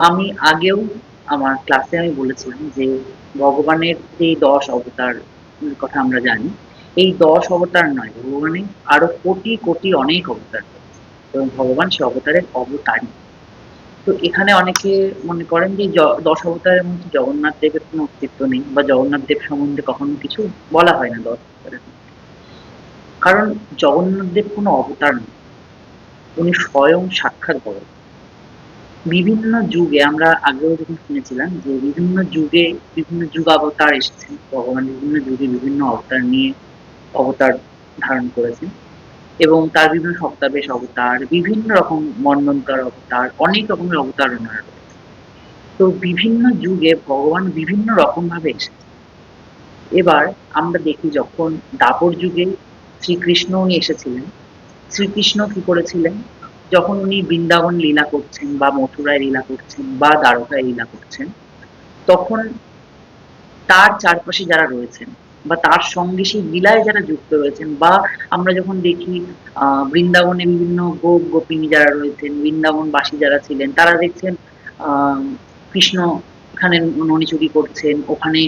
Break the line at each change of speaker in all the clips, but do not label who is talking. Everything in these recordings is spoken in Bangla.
আমি আগেও আমার ক্লাসে আমি বলেছিলাম যে ভগবানের যে ১০ অবতার কথা আমরা জানি, এই ১০ অবতার নয়, ভগবানের আরো কোটি, কোটি অনেক অবতার রয়েছে এবং ভগবান সে অবতারের অবতারই। তো এখানে অনেকে মনে করেন যে ১০ অবতারের মধ্যে জগন্নাথ দেবের কোনো অস্তিত্ব নেই বা জগন্নাথ দেব সম্বন্ধে কখনো কিছু বলা হয় না ১০ অবতারের মধ্যে। কারণ জগন্নাথ দেব কোনো অবতার নন, উনি স্বয়ং সাক্ষাৎ ভগবান। বিভিন্ন যুগে আমরা আগেও যখন শুনেছিলাম যে বিভিন্ন যুগে বিভিন্ন যুগাবতার এসেছেন, ভগবান বিভিন্ন যুগে বিভিন্ন অবতার নিয়ে অবতার ধারণ করেছেন এবং তার বিভিন্ন সপ্তাবেশ অবতার, বিভিন্ন রকম মন্বন্তর অবতার, অনেক রকমের অবতার ওনার রয়েছে। তো বিভিন্ন যুগে ভগবান বিভিন্ন রকম ভাবে এসেছেন। এবার আমরা দেখি যখন দ্বাপর যুগে শ্রীকৃষ্ণ উনি এসেছিলেন, শ্রীকৃষ্ণ কি করেছিলেন, যখন উনি বৃন্দাবন লীলা করছেন বা মথুরায় লীলা করছেন বা দ্বারকায় লীলা করছেন, তখন তার চারপাশে যারা রয়েছেন বা তার সঙ্গে সেই লীলায় যারা যুক্ত রয়েছেন বা আমরা যখন দেখি বৃন্দাবনে বিভিন্ন গোপ গোপিনী যারা রয়েছেন, বৃন্দাবনবাসী যারা ছিলেন, তারা দেখছেন আহ কৃষ্ণ এখানে ননিচুরি করছেন, ওখানে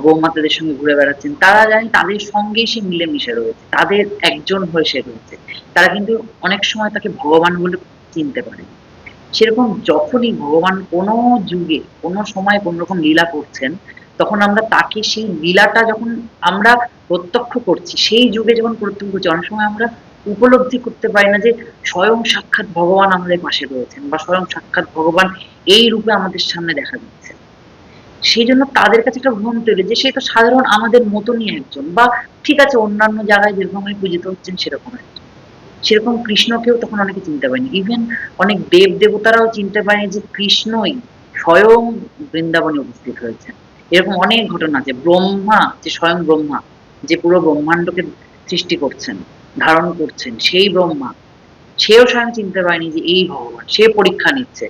গৌমাতাদের সঙ্গে ঘুরে বেড়াচ্ছেন, তারা জানি তাদের সঙ্গেই সে মিলেমিশে রয়েছে, তাদের একজন হয়ে সে রয়েছে। তারা কিন্তু অনেক সময় তাকে ভগবান বলে চিনতে পারে। সেরকম যখনই ভগবান কোনো যুগে কোনো সময় কোনো রকম লীলা করছেন, তখন আমরা তাকে সেই লীলাটা যখন আমরা প্রত্যক্ষ করছি, সেই যুগে যখন প্রত্যক্ষ করছি, অনেক সময় আমরা উপলব্ধি করতে পারি না যে স্বয়ং সাক্ষাৎ ভগবান আমাদের পাশে রয়েছেন বা স্বয়ং সাক্ষাৎ ভগবান এই রূপে আমাদের সামনে দেখা দিচ্ছেন। সেই জন্য তাদের কাছে একটা ভ্রম তৈরি যে সে তো সাধারণ আমাদের মতনই একজন, বা ঠিক আছে অন্যান্য জায়গায় যেরকম পূজিত হচ্ছেন সেরকম একজন। সেরকম কৃষ্ণকেও তখন অনেকে চিনতে পারেনি, ইভেন অনেক দেব দেবতারাও চিনতে পারেনি যে কৃষ্ণই স্বয়ং বৃন্দাবনে উপস্থিত হয়েছেন। এরকম অনেক ঘটনা আছে। ব্রহ্মা, যে স্বয়ং ব্রহ্মা, যে পুরো ব্রহ্মাণ্ডকে সৃষ্টি করছেন, ধারণ করছেন, সেই ব্রহ্মা, সেও স্বয়ং চিনতে পারেনি যে এই ভগবান। সে পরীক্ষা নিচ্ছে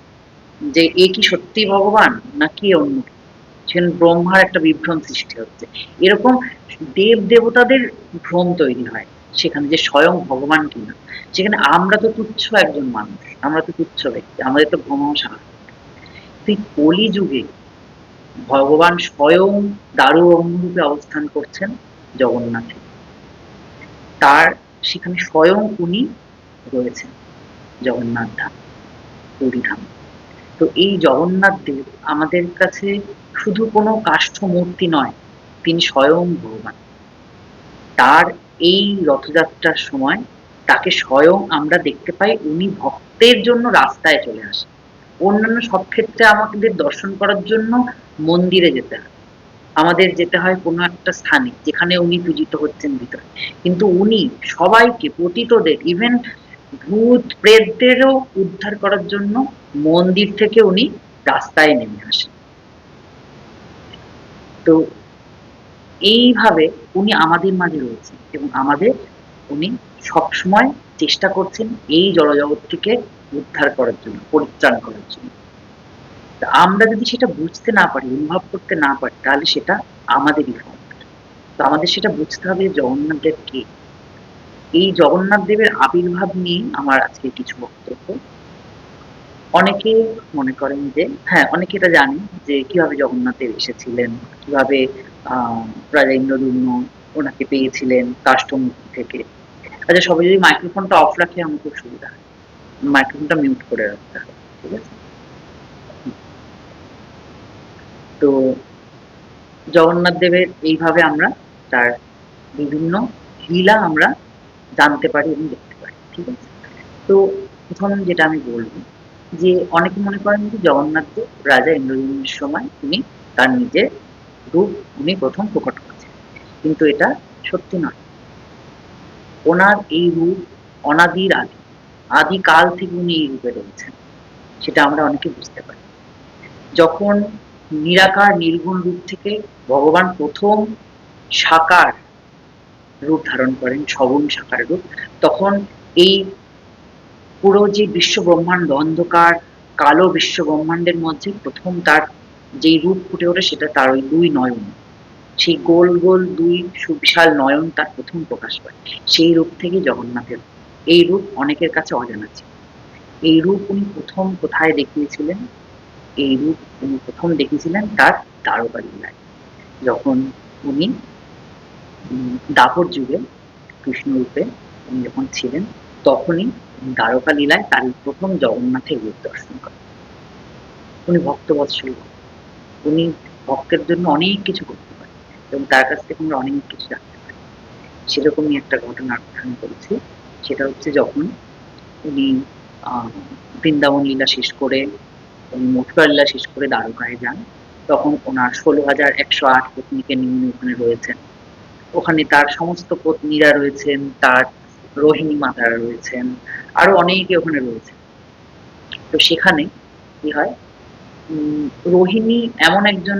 যে এ কি সত্যি ভগবান নাকি অন্য কেউ। সেখানে ব্রহ্মার একটা বিভ্রম সৃষ্টি হচ্ছে। এরকম দেব দেবতাদের ভ্রম তৈরি হয় সেখানে যে স্বয়ং ভগবান কিনা। সেখানে আমরা তো তুচ্ছ একজন মানুষ, আমরা তো তুচ্ছ ব্যক্তি, আমাদের তো ভ্রম স্বাভাবিক। তুই কলিযুগে ভগবান স্বয়ং দারু রূপে অবস্থান করছেন জগন্নাথে, তার সেখানে স্বয়ং উনি রয়েছেন জগন্নাথ ধাম, পুরী ধাম। তো এই জগন্নাথ দেব আমাদের কাছে শুধু কোনো কাষ্ঠ মূর্তি নয়, তিনি স্বয়ং ভগবান। তার এই রথযাত্রার সময় তাকে স্বয়ং আমরা দেখতে পাই, উনি ভক্তের জন্য রাস্তায় চলে আসেন। অন্যান্য সব ক্ষেত্রে আমাদের দর্শন করার জন্য মন্দিরে যেতে হয়, আমাদের যেতে হয় কোনো একটা স্থানে যেখানে উনি পূজিত হচ্ছেন ভিতরে, কিন্তু উনি সবাইকে, পতিতদের, ইভেন ভূত প্রেতদেরও উদ্ধার করার জন্য মন্দির থেকে উনি রাস্তায় নেমে আসেন। তো এইভাবে উনি আমাদের মাঝে রয়েছেন এবং আমাদের উনি সবসময় চেষ্টা করছেন এই জড়জগৎ থেকে উদ্ধার করার জন্য, পরিত্রাণ করার জন্য। তা আমরা যদি সেটা বুঝতে না পারি, অনুভব করতে না পারি, তাহলে সেটা আমাদেরই ফল্ট। তো আমাদের সেটা বুঝতে হবে জগন্নাথ দেব কে। এই জগন্নাথ দেবের আবির্ভাব নিয়ে আমার আজকে কিছু বক্তব্য। অনেকে মনে করেন যে হ্যাঁ, অনেকে এটা জানেন যে কিভাবে জগন্নাথ দেব এসেছিলেন, কিভাবে আহ রাজা ইন্দ্রদ্যুম্ন ওনাকে পেয়েছিলেন কাষ্ঠমূর্তি থেকে। আচ্ছা, সবাই যদি মাইক্রোফোনটা অফ রাখে আমার খুব সুবিধা হয়, মাইক্রোফোনটা মিউট করে রাখতে হবে, ঠিক আছে? তো জগন্নাথ দেবের এইভাবে আমরা তার বিভিন্ন লীলা আমরা জানতে পারি এবং দেখতে পারি, ঠিক আছে? তো প্রথম যেটা আমি বলবো যে অনেকে মনে করেন যে জগন্নাথ দেব রাজা ইন্দ্রদ্যুম্নের সময় তিনি তার নিজের রূপ উনি প্রথম প্রকট করেছেন, কিন্তু এটা সত্যি নয়। ওনার এই রূপ অনাদির আদি, আদিকাল থেকে উনি এই রূপে রয়েছেন, সেটা আমরা অনেকে বুঝতে পারি। যখন নিরাকার নির্গুণ রূপ থেকে ভগবান প্রথম সাকার রূপ ধারণ করেন, সগুণ সাকার রূপ, তখন এই পুরো যে বিশ্ব ব্রহ্মাণ্ড, অন্ধকার কালো বিশ্ব ব্রহ্মাণ্ডের মধ্যে প্রথম তার যেই রূপ ফুটে ওঠে সেটা তার ওই দুই নয়ন, সেই গোল গোল দুই সুবিশাল নয়ন তার প্রথম প্রকাশ পায়। সেই রূপ থেকে জগন্নাথের। এই রূপ অনেকের কাছে অজানা ছিল। এই রূপ উনি প্রথম কোথায় দেখিয়েছিলেন? এই রূপ উনি প্রথম দেখেছিলেন তার দ্বারকা লীলায়, যখন উনি দ্বাপর যুগে কৃষ্ণরূপে উনি যখন ছিলেন, তখনই দ্বারকা লীলায় তার প্রথম জগন্নাথের রূপ দর্শন করেন। উনি ভক্তবৎসল, উনি ভক্তের জন্য অনেক কিছু করতে পারেন এবং তার কাছ থেকে আমরা অনেক কিছু জানতে পারি। সেরকমই একটা ঘটনার কথা আমি বলছি। সেটা হচ্ছে যখন উনি বৃন্দাবন লীলা শেষ করে, উনি মথুরা লীলা শেষ করে দ্বারকায় যান, তখন ওনার ১৬,১০৮ পত্নীকে নিয়ে উনি ওখানে রয়েছেন। ওখানে তার সমস্ত পত্নীরা রয়েছেন, তার রোহিণী মাতারা রয়েছেন, আরো অনেকে ওখানে রয়েছেন। তো সেখানে কি হয়, রোহিণী এমন একজন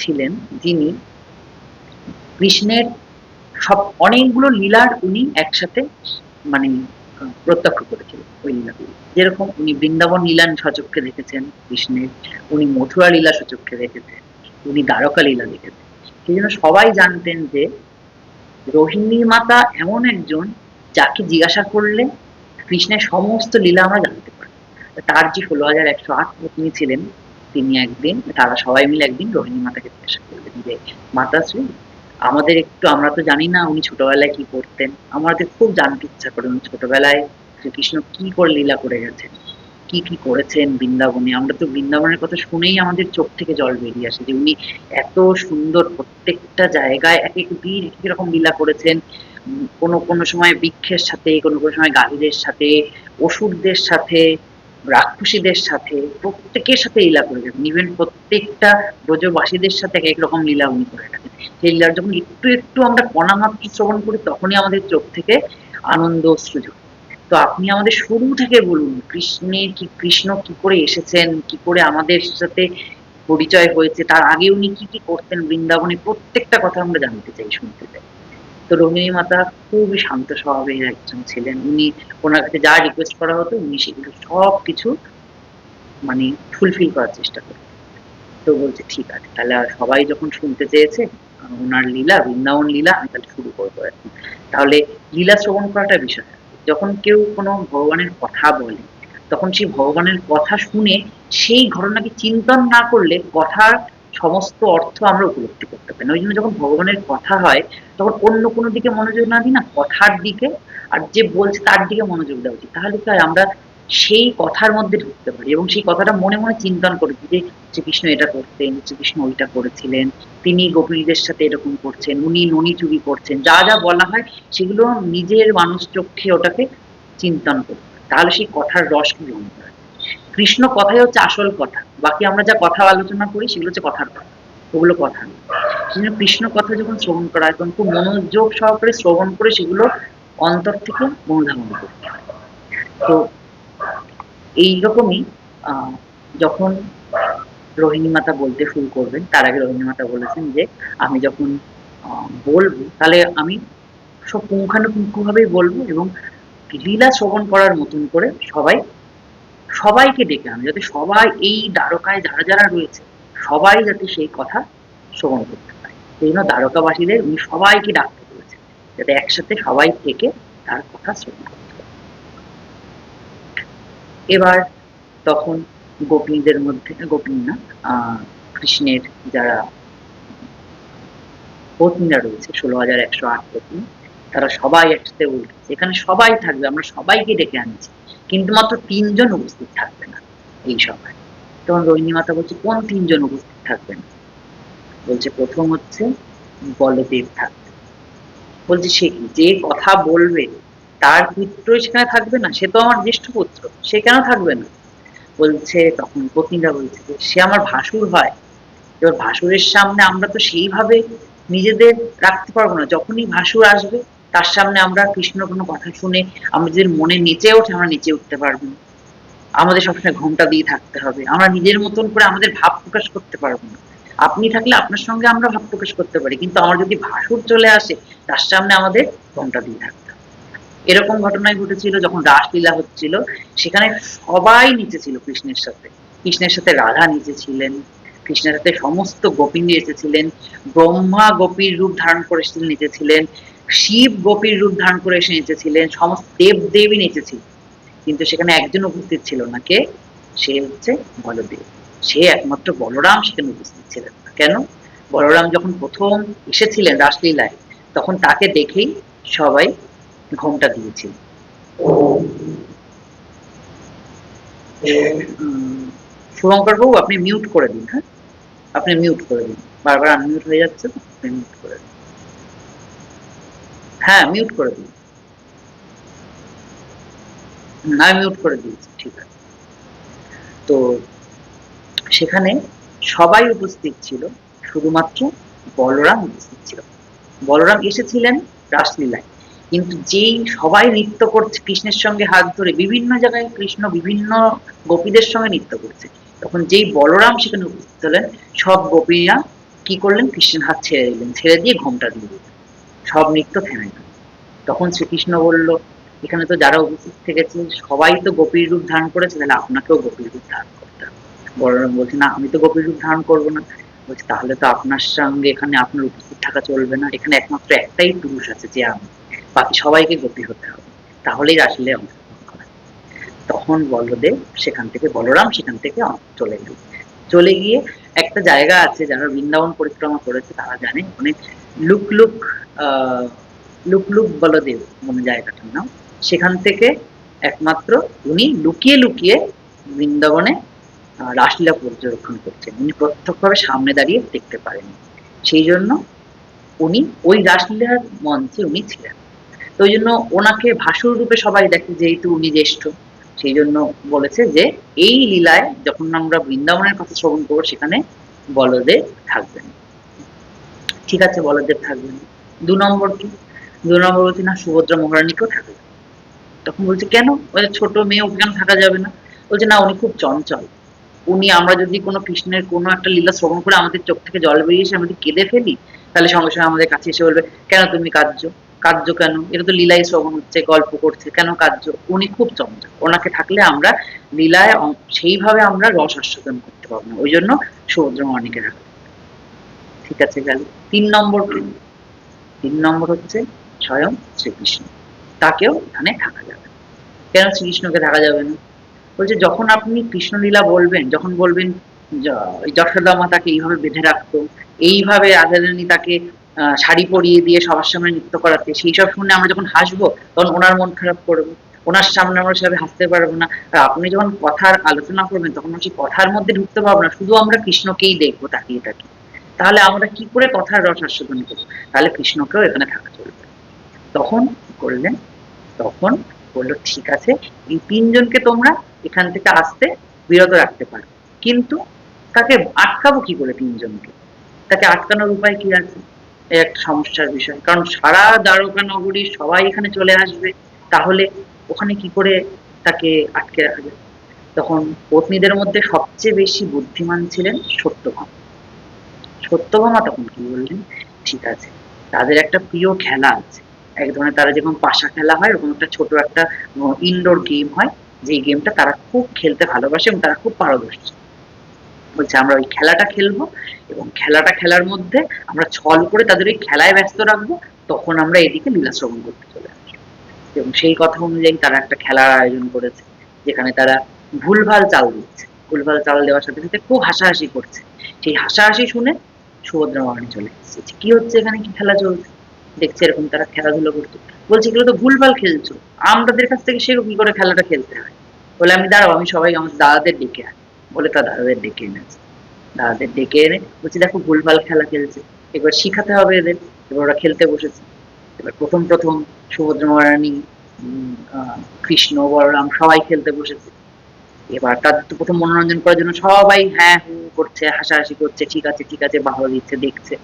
ছিলেন যিনি কৃষ্ণের সব অনেকগুলো লীলার উনি একসাথে মানে প্রত্যক্ষ করেছিলেন ওই লীলাগুলি। যেরকম উনি বৃন্দাবন লীলা সচক্ষে দেখেছেন কৃষ্ণের, উনি মথুরা লীলা সচক্ষে দেখেছেন, উনি দ্বারকা লীলা দেখেছেন। সেই জন্য সবাই জানতেন যে রোহিণী মাতা এমন একজন যাকে জিজ্ঞাসা করলে কৃষ্ণের সমস্ত লীলা আমরা জানতে পারি। তার যে ১৬,১০৮ পত্নী ছিলেন, তিনি একদিন, তারা সবাই মিলে একদিন রোহিণী মাতাকে জিজ্ঞাসা করলেন যে মাতাশ্রী, আমাদের একটু, আমরা তো জানি না উনি ছোটবেলায় কি করতেন, আমাদের খুব জানতে ইচ্ছা করে উনি ছোটবেলায় শ্রীকৃষ্ণ কি করে লীলা করে গেছেন, কি কি করেছেন বৃন্দাবনে। আমরা তো বৃন্দাবনের কথা শুনেই আমাদের চোখ থেকে জল বেরিয়ে আসে যে উনি এত সুন্দর প্রত্যেকটা জায়গায় এক এক দিন এক এক রকম লীলা করেছেন। কোনো কোনো সময় বৃক্ষের সাথে, কোনো কোনো সময় গাভীদের সাথে, অসুরদের সাথে, রাক্ষসীদের সাথে, প্রত্যেকের সাথে লীলা করে গেছেন। ইভেন প্রত্যেকটা ব্রজবাসীদের সাথে এক এক রকম লীলা উনি করে গেছেন। সেই লীলার যখন একটু একটু আমরা কণা মাত্র শ্রবণ করি, তখনই আমাদের চোখ থেকে আনন্দ অশ্রু ঝরে। তো আপনি আমাদের শুরু থেকে বলুন, কৃষ্ণ কি করে এসেছেন, কি করে আমাদের সাথে পরিচয় হয়েছে, তার আগে উনি কি কি করতেন বৃন্দাবনে, প্রত্যেকটা কথা আমরা জানতে চাই, শুনতে চাই। তো রোহিণী মাতা খুবই শান্ত স্বভাবের একজন ছিলেন। উনি, ওনার কাছে যা রিকোয়েস্ট করা হতো উনি সেগুলো সব কিছু মানে ফুলফিল করার চেষ্টা করতেন। তো বলছে ঠিক আছে, তাহলে আর সবাই যখন শুনতে চেয়েছে ওনার লীলা, বৃন্দাবন লীলা, আমি তাহলে শুরু করবো আর কি। তাহলে লীলা শ্রবণ করাটা বিষয়। যখন কেউ কোনো ভগবানের কথা বলে, তখন সেই ভগবানের কথা শুনে সেই ঘটনাকে চিন্তন না করলে কথার সমস্ত অর্থ আমরা উপলব্ধি করতে পারি না। ওই জন্য যখন ভগবানের কথা হয়, তখন অন্য কোনো দিকে মনোযোগ না দিই না, কথার দিকে আর যে বলছে তার দিকে মনোযোগ দেওয়া উচিত। তাহলে কি হয়, আমরা সেই কথার মধ্যে ঢুকতে পারি এবং সেই কথাটা মনে মনে চিন্তন করি যে শ্রীকৃষ্ণ এটা করতেন, শ্রীকৃষ্ণ ওইটা করেছিলেন, তিনি গোপীদের সাথে এরকম করছেন, উনি ননি চুরি করছেন, যা যা বলা হয় সেগুলো নিজের মানুষ চক্ষে ওটাকে চিন্তন করতে হয়। তাহলে সেই কথার রস গ্রহণ করা যায়। কৃষ্ণ কথাই হচ্ছে আসল কথা, বাকি আমরা যা কথা আলোচনা করি সেগুলো হচ্ছে কথার কথা, ওগুলো কথা নয়। সেই জন্য কৃষ্ণ কথা যখন শ্রবণ করা হয় তখন খুব মনোযোগ সহকারে শ্রবণ করে সেগুলো অন্তর থেকে অনুধাবন করতে হয়। তো এইরকমই যখন রোহিণী মাতা বলতে শুরু করবেন, তার আগে রোহিণী মাতা বলেছেন যে আমি যখন বলবো তাহলে আমি সব পুঙ্খানুপুঙ্খভাবেই বলবো এবং লীলা শ্রবণ করার মতন করে সবাইকে ডেকে আনো, যাতে সবাই এই দ্বারকায় যারা যারা রয়েছে সবাই যাতে সেই কথা শ্রবণ করতে পারে। সেই জন্য দ্বারকাবাসীদের উনি সবাইকে ডাকতে বলেছেন, যাতে একসাথে সবাই থেকে তার কথা শ্রবণ করতে পারে। এবার তখন গোপিনীদের মধ্যে, গোপিনী না, কৃষ্ণের যারা পত্নীরা রয়েছে, ১৬,১০৮ পত্নী, তারা সবাই একসাথে উঠেছে। এখানে সবাই থাকবে, আমরা সবাইকে ডেকে আনছি, কিন্তু মাত্র ৩ জন উপস্থিত থাকবে না এই সভায়। তখন রোহিণী মাতা বলছে কোন ৩ জন উপস্থিত থাকবে না? বলছে প্রথম হচ্ছে বলদেব থাকবে। বলছে সে কি, যে কথা বলবে তার পুত্রই সেখানে থাকবে না? সে তো আমার জ্যেষ্ঠ পুত্র, সে কেন থাকবে না? বলছে, তখন পত্নীরা বলছে যে সে আমার ভাসুর হয়। এবার ভাসুরের সামনে আমরা তো সেইভাবে নিজেদের রাখতে পারবো না। যখনই ভাসুর আসবে তার সামনে আমরা কৃষ্ণর কোনো কথা শুনে আমাদের মনে নেচে ওঠে, আমরা নেচে উঠতে পারবো না। আমাদের সবসময় ঘোমটা দিয়ে থাকতে হবে, আমরা নিজের মতন করে আমাদের ভাব প্রকাশ করতে পারবো না। আপনি থাকলে আপনার সঙ্গে আমরা ভাব প্রকাশ করতে পারি, কিন্তু আমার যদি ভাসুর চলে আসে তার সামনে আমাদের ঘোমটা দিয়ে থাকতে হবে। এরকম ঘটনাই ঘটেছিল যখন রাসলীলা হচ্ছিল, সেখানে সবাই নেচেছিল কৃষ্ণের সাথে। কৃষ্ণের সাথে রাধা নেচেছিলেন, কৃষ্ণের সাথে সমস্ত গোপিনী এসেছিলেন, ব্রহ্মা গোপীর রূপ ধারণ করে এসে নেচেছিলেন, শিব গোপীর রূপ ধারণ করে এসে নেচেছিলেন, সমস্ত দেব দেবী নেচেছিলেন। কিন্তু সেখানে একজন উপস্থিত ছিল না, কে? সে হচ্ছে বলদেব। সে একমাত্র বলরাম সেখানে উপস্থিত ছিলেন না। কেন? বলরাম যখন প্রথম এসেছিলেন রাসলীলায়, তখন তাকে দেখেই সবাই ঘোমটা দিয়েছিল। শুভঙ্কর বাবু, আপনি মিউট করে দিন। হ্যাঁ, আপনি মিউট করে দিন, বারবার আনমিউট হয়ে যাচ্ছে তো, আপনি মিউট করে দিন। হ্যাঁ, মিউট করে দিন। আমি মিউট করে দিয়েছি, ঠিক আছে। তো সেখানে সবাই উপস্থিত ছিল, শুধুমাত্র বলরাম উপস্থিত ছিল। বলরাম এসেছিলেন রাসলীলায়, কিন্তু যেই সবাই নৃত্য করছে কৃষ্ণের সঙ্গে হাত ধরে, বিভিন্ন জায়গায় কৃষ্ণ বিভিন্ন গোপীদের সঙ্গে নৃত্য করছে, তখন যেই বলরাম সেখানে উপস্থিত হলেন, সব গোপীরা কি করলেন? কৃষ্ণের হাত ছেড়ে দিলেন, ছেড়ে দিয়ে ঘোমটা দিয়ে দিলেন, সব নৃত্য থেমে গেল। তখন শ্রীকৃষ্ণ বলল, এখানে তো যারা উপস্থিত থেকেছে সবাই তো গোপীর রূপ ধারণ করেছে, তাহলে আপনাকেও গোপীর রূপ ধারণ করতে হবে। বলরাম বলছে, না, আমি তো গোপীর রূপ ধারণ করবো না। বলছে, তাহলে তো আপনার সঙ্গে এখানে আপনার উপস্থিত থাকা চলবে না, এখানে একমাত্র একটাই পুরুষ আছে যে আমি, বাকি সবাইকে গোপী হতে হবে, তাহলেই আসলে অংশগ্রহণ করা। তখন বলদেব সেখান থেকে, বলরাম সেখান থেকে চলে গেল। চলে গিয়ে একটা জায়গা আছে, যারা বৃন্দাবন পরিক্রমা করেছে তারা জানে, অনেক লুক আহ লুক বলদেব মানে জায়গাটার নাম। সেখান থেকে একমাত্র উনি লুকিয়ে লুকিয়ে বৃন্দাবনে রাসলীলা পর্যবেক্ষণ করছেন, উনি প্রত্যক্ষভাবে সামনে দাঁড়িয়ে দেখতে পারেন, সেই জন্য উনি ওই রাসলীলার মঞ্চে উনি ছিলেন। তো ওই জন্য ওনাকে ভাসুর রূপে সবাই দেখে, যেহেতু উনি জ্যেষ্ঠ, সেই জন্য বলেছে যে এই লীলায় যখন আমরা বৃন্দাবনের কথা শ্রবণ করবো, সেখানে বলদেব থাকবেন। ঠিক আছে, বলদেব থাকবেন। ২ নম্বর কি? ২ নম্বর বলছে, না, সুভদ্রা মহারানীকেও থাকবে। তখন বলছে, কেন? বলে, ছোট মেয়ে, ওকে কেন থাকা যাবে না? বলছে, না, উনি খুব চঞ্চল। উনি, আমরা যদি কোনো কৃষ্ণের কোনো একটা লীলা শ্রবণ করে আমাদের চোখ থেকে জল বেরিয়ে এসে আমরা যদি কেঁদে ফেলি, তাহলে সঙ্গে সঙ্গে আমাদের কাছে এসে বলবে, কেন তুমি কাঁদছো? কাঁদছো কেন? এটা তো লীলাই শ্রবণ হচ্ছে, গল্প করছে, কেন কাঁদছো? উনি খুব চঞ্চল, ওনাকে থাকলে আমরা লীলায় সেইভাবে আমরা রস আস্বাদন করতে পারবো না, ওই জন্য সুভদ্রা মহারানীকে রাখা। ঠিক আছে, গেল। ৩ নম্বর কি? ৩ নম্বর হচ্ছে স্বয়ং শ্রীকৃষ্ণ, তাকেও এখানে থাকা যাবে। কেন শ্রীকৃষ্ণকে থাকা যাবে না? বলছে, যখন আপনি কৃষ্ণলীলা বলবেন, যখন বলবেন যশোদা মা তাকে এইভাবে বেঁধে রাখতো, এইভাবে রাধারানী তাকে শাড়ি পরিয়ে দিয়ে সবার সামনে নৃত্য করাতে, সেই সব শুনে আমরা যখন হাসবো, তখন ওনার মন খারাপ করবে, ওনার সামনে আমরা সেভাবে হাসতে পারবো না। আর আপনি যখন কথার আলোচনা করবেন, তখন সেই কথার মধ্যে ঢুকতে পারবো না, শুধু আমরা কৃষ্ণকেই দেখবো তাকিয়ে তাকিয়ে, তাহলে আমরা কি করে কথার রস আস্বাদন করবো? তাহলে কৃষ্ণকেও এখানে থাকা চলবে। তখন কি করলেন? তখন বললো, ঠিক আছে, এই ৩ জনকে তোমরা এখান থেকে আসতে বিরত রাখতে পারো, কিন্তু তাকে আটকাবো কি করে ৩ জনকে? তাকে আটকানোর উপায় কি আছে? এই একটা সমস্যার বিষয়, কারণ সারা দ্বারকা নগরী সবাই এখানে চলে আসবে, তাহলে ওখানে কি করে তাকে আটকে রাখা যায়? তখন পত্নীদের মধ্যে সবচেয়ে বেশি বুদ্ধিমান ছিলেন সত্যভামা। সত্যভামা তখন কি বললেন, ঠিক আছে, তাদের একটা প্রিয় খেলা আছে, এক ধরনের, তারা যেরকম পাশা খেলা হয়, ওরকম একটা ছোট একটা ইনডোর গেম হয়, যে গেমটা তারা খুব খেলতে ভালোবাসে এবং তারা খুব পারদর্শী। বলছে, আমরা ওই খেলাটা খেলবো, এবং খেলাটা খেলার মধ্যে আমরা ছল করে তাদের ওই খেলায় ব্যস্ত রাখবো, তখন আমরা এদিকে লীলা শ্রবণ করতে চলে আসবো। এবং সেই কথা অনুযায়ী তারা একটা খেলার আয়োজন করেছে, যেখানে তারা ভুলভাল চাল দিচ্ছে, ভুলভাল চাল দেওয়ার সাথে সাথে খুব হাসাহাসি করছে। সেই হাসাহাসি শুনে সুভদ্রা মহারানী চলে এসেছে, কি হচ্ছে এখানে, কি খেলা চলছে? দেখছে এরকম তারা খেলাধুলো করতো। বলছে, এগুলো তো ভুলভাল খেলছো, আমাদের কাছ থেকে শেখো কি করে খেলাটা খেলতে হয়। বলে, আমি দাঁড়াও, আমি সবাই আমার দাদাদের ডেকে আনি। বলে তার দাদাদের ডেকে এনেছে। দাদাদের ডেকে এনে বলছে, দেখো ভুলভাল খেলা খেলছে, এবার শিখাতে হবে এদের। এবার ওরা খেলতে বসেছে। এবার প্রথম প্রথম সুভদ্রা মহারানী, কৃষ্ণ, বলরাম সবাই খেলতে বসেছে। এবার তাদের তো প্রথম মনোরঞ্জন করার জন্য সবাই হ্যাঁ হু করছে, হাসাহাসি করছে, ঠিক আছে ঠিক আছে, বাহবা দিচ্ছে, দেখছে।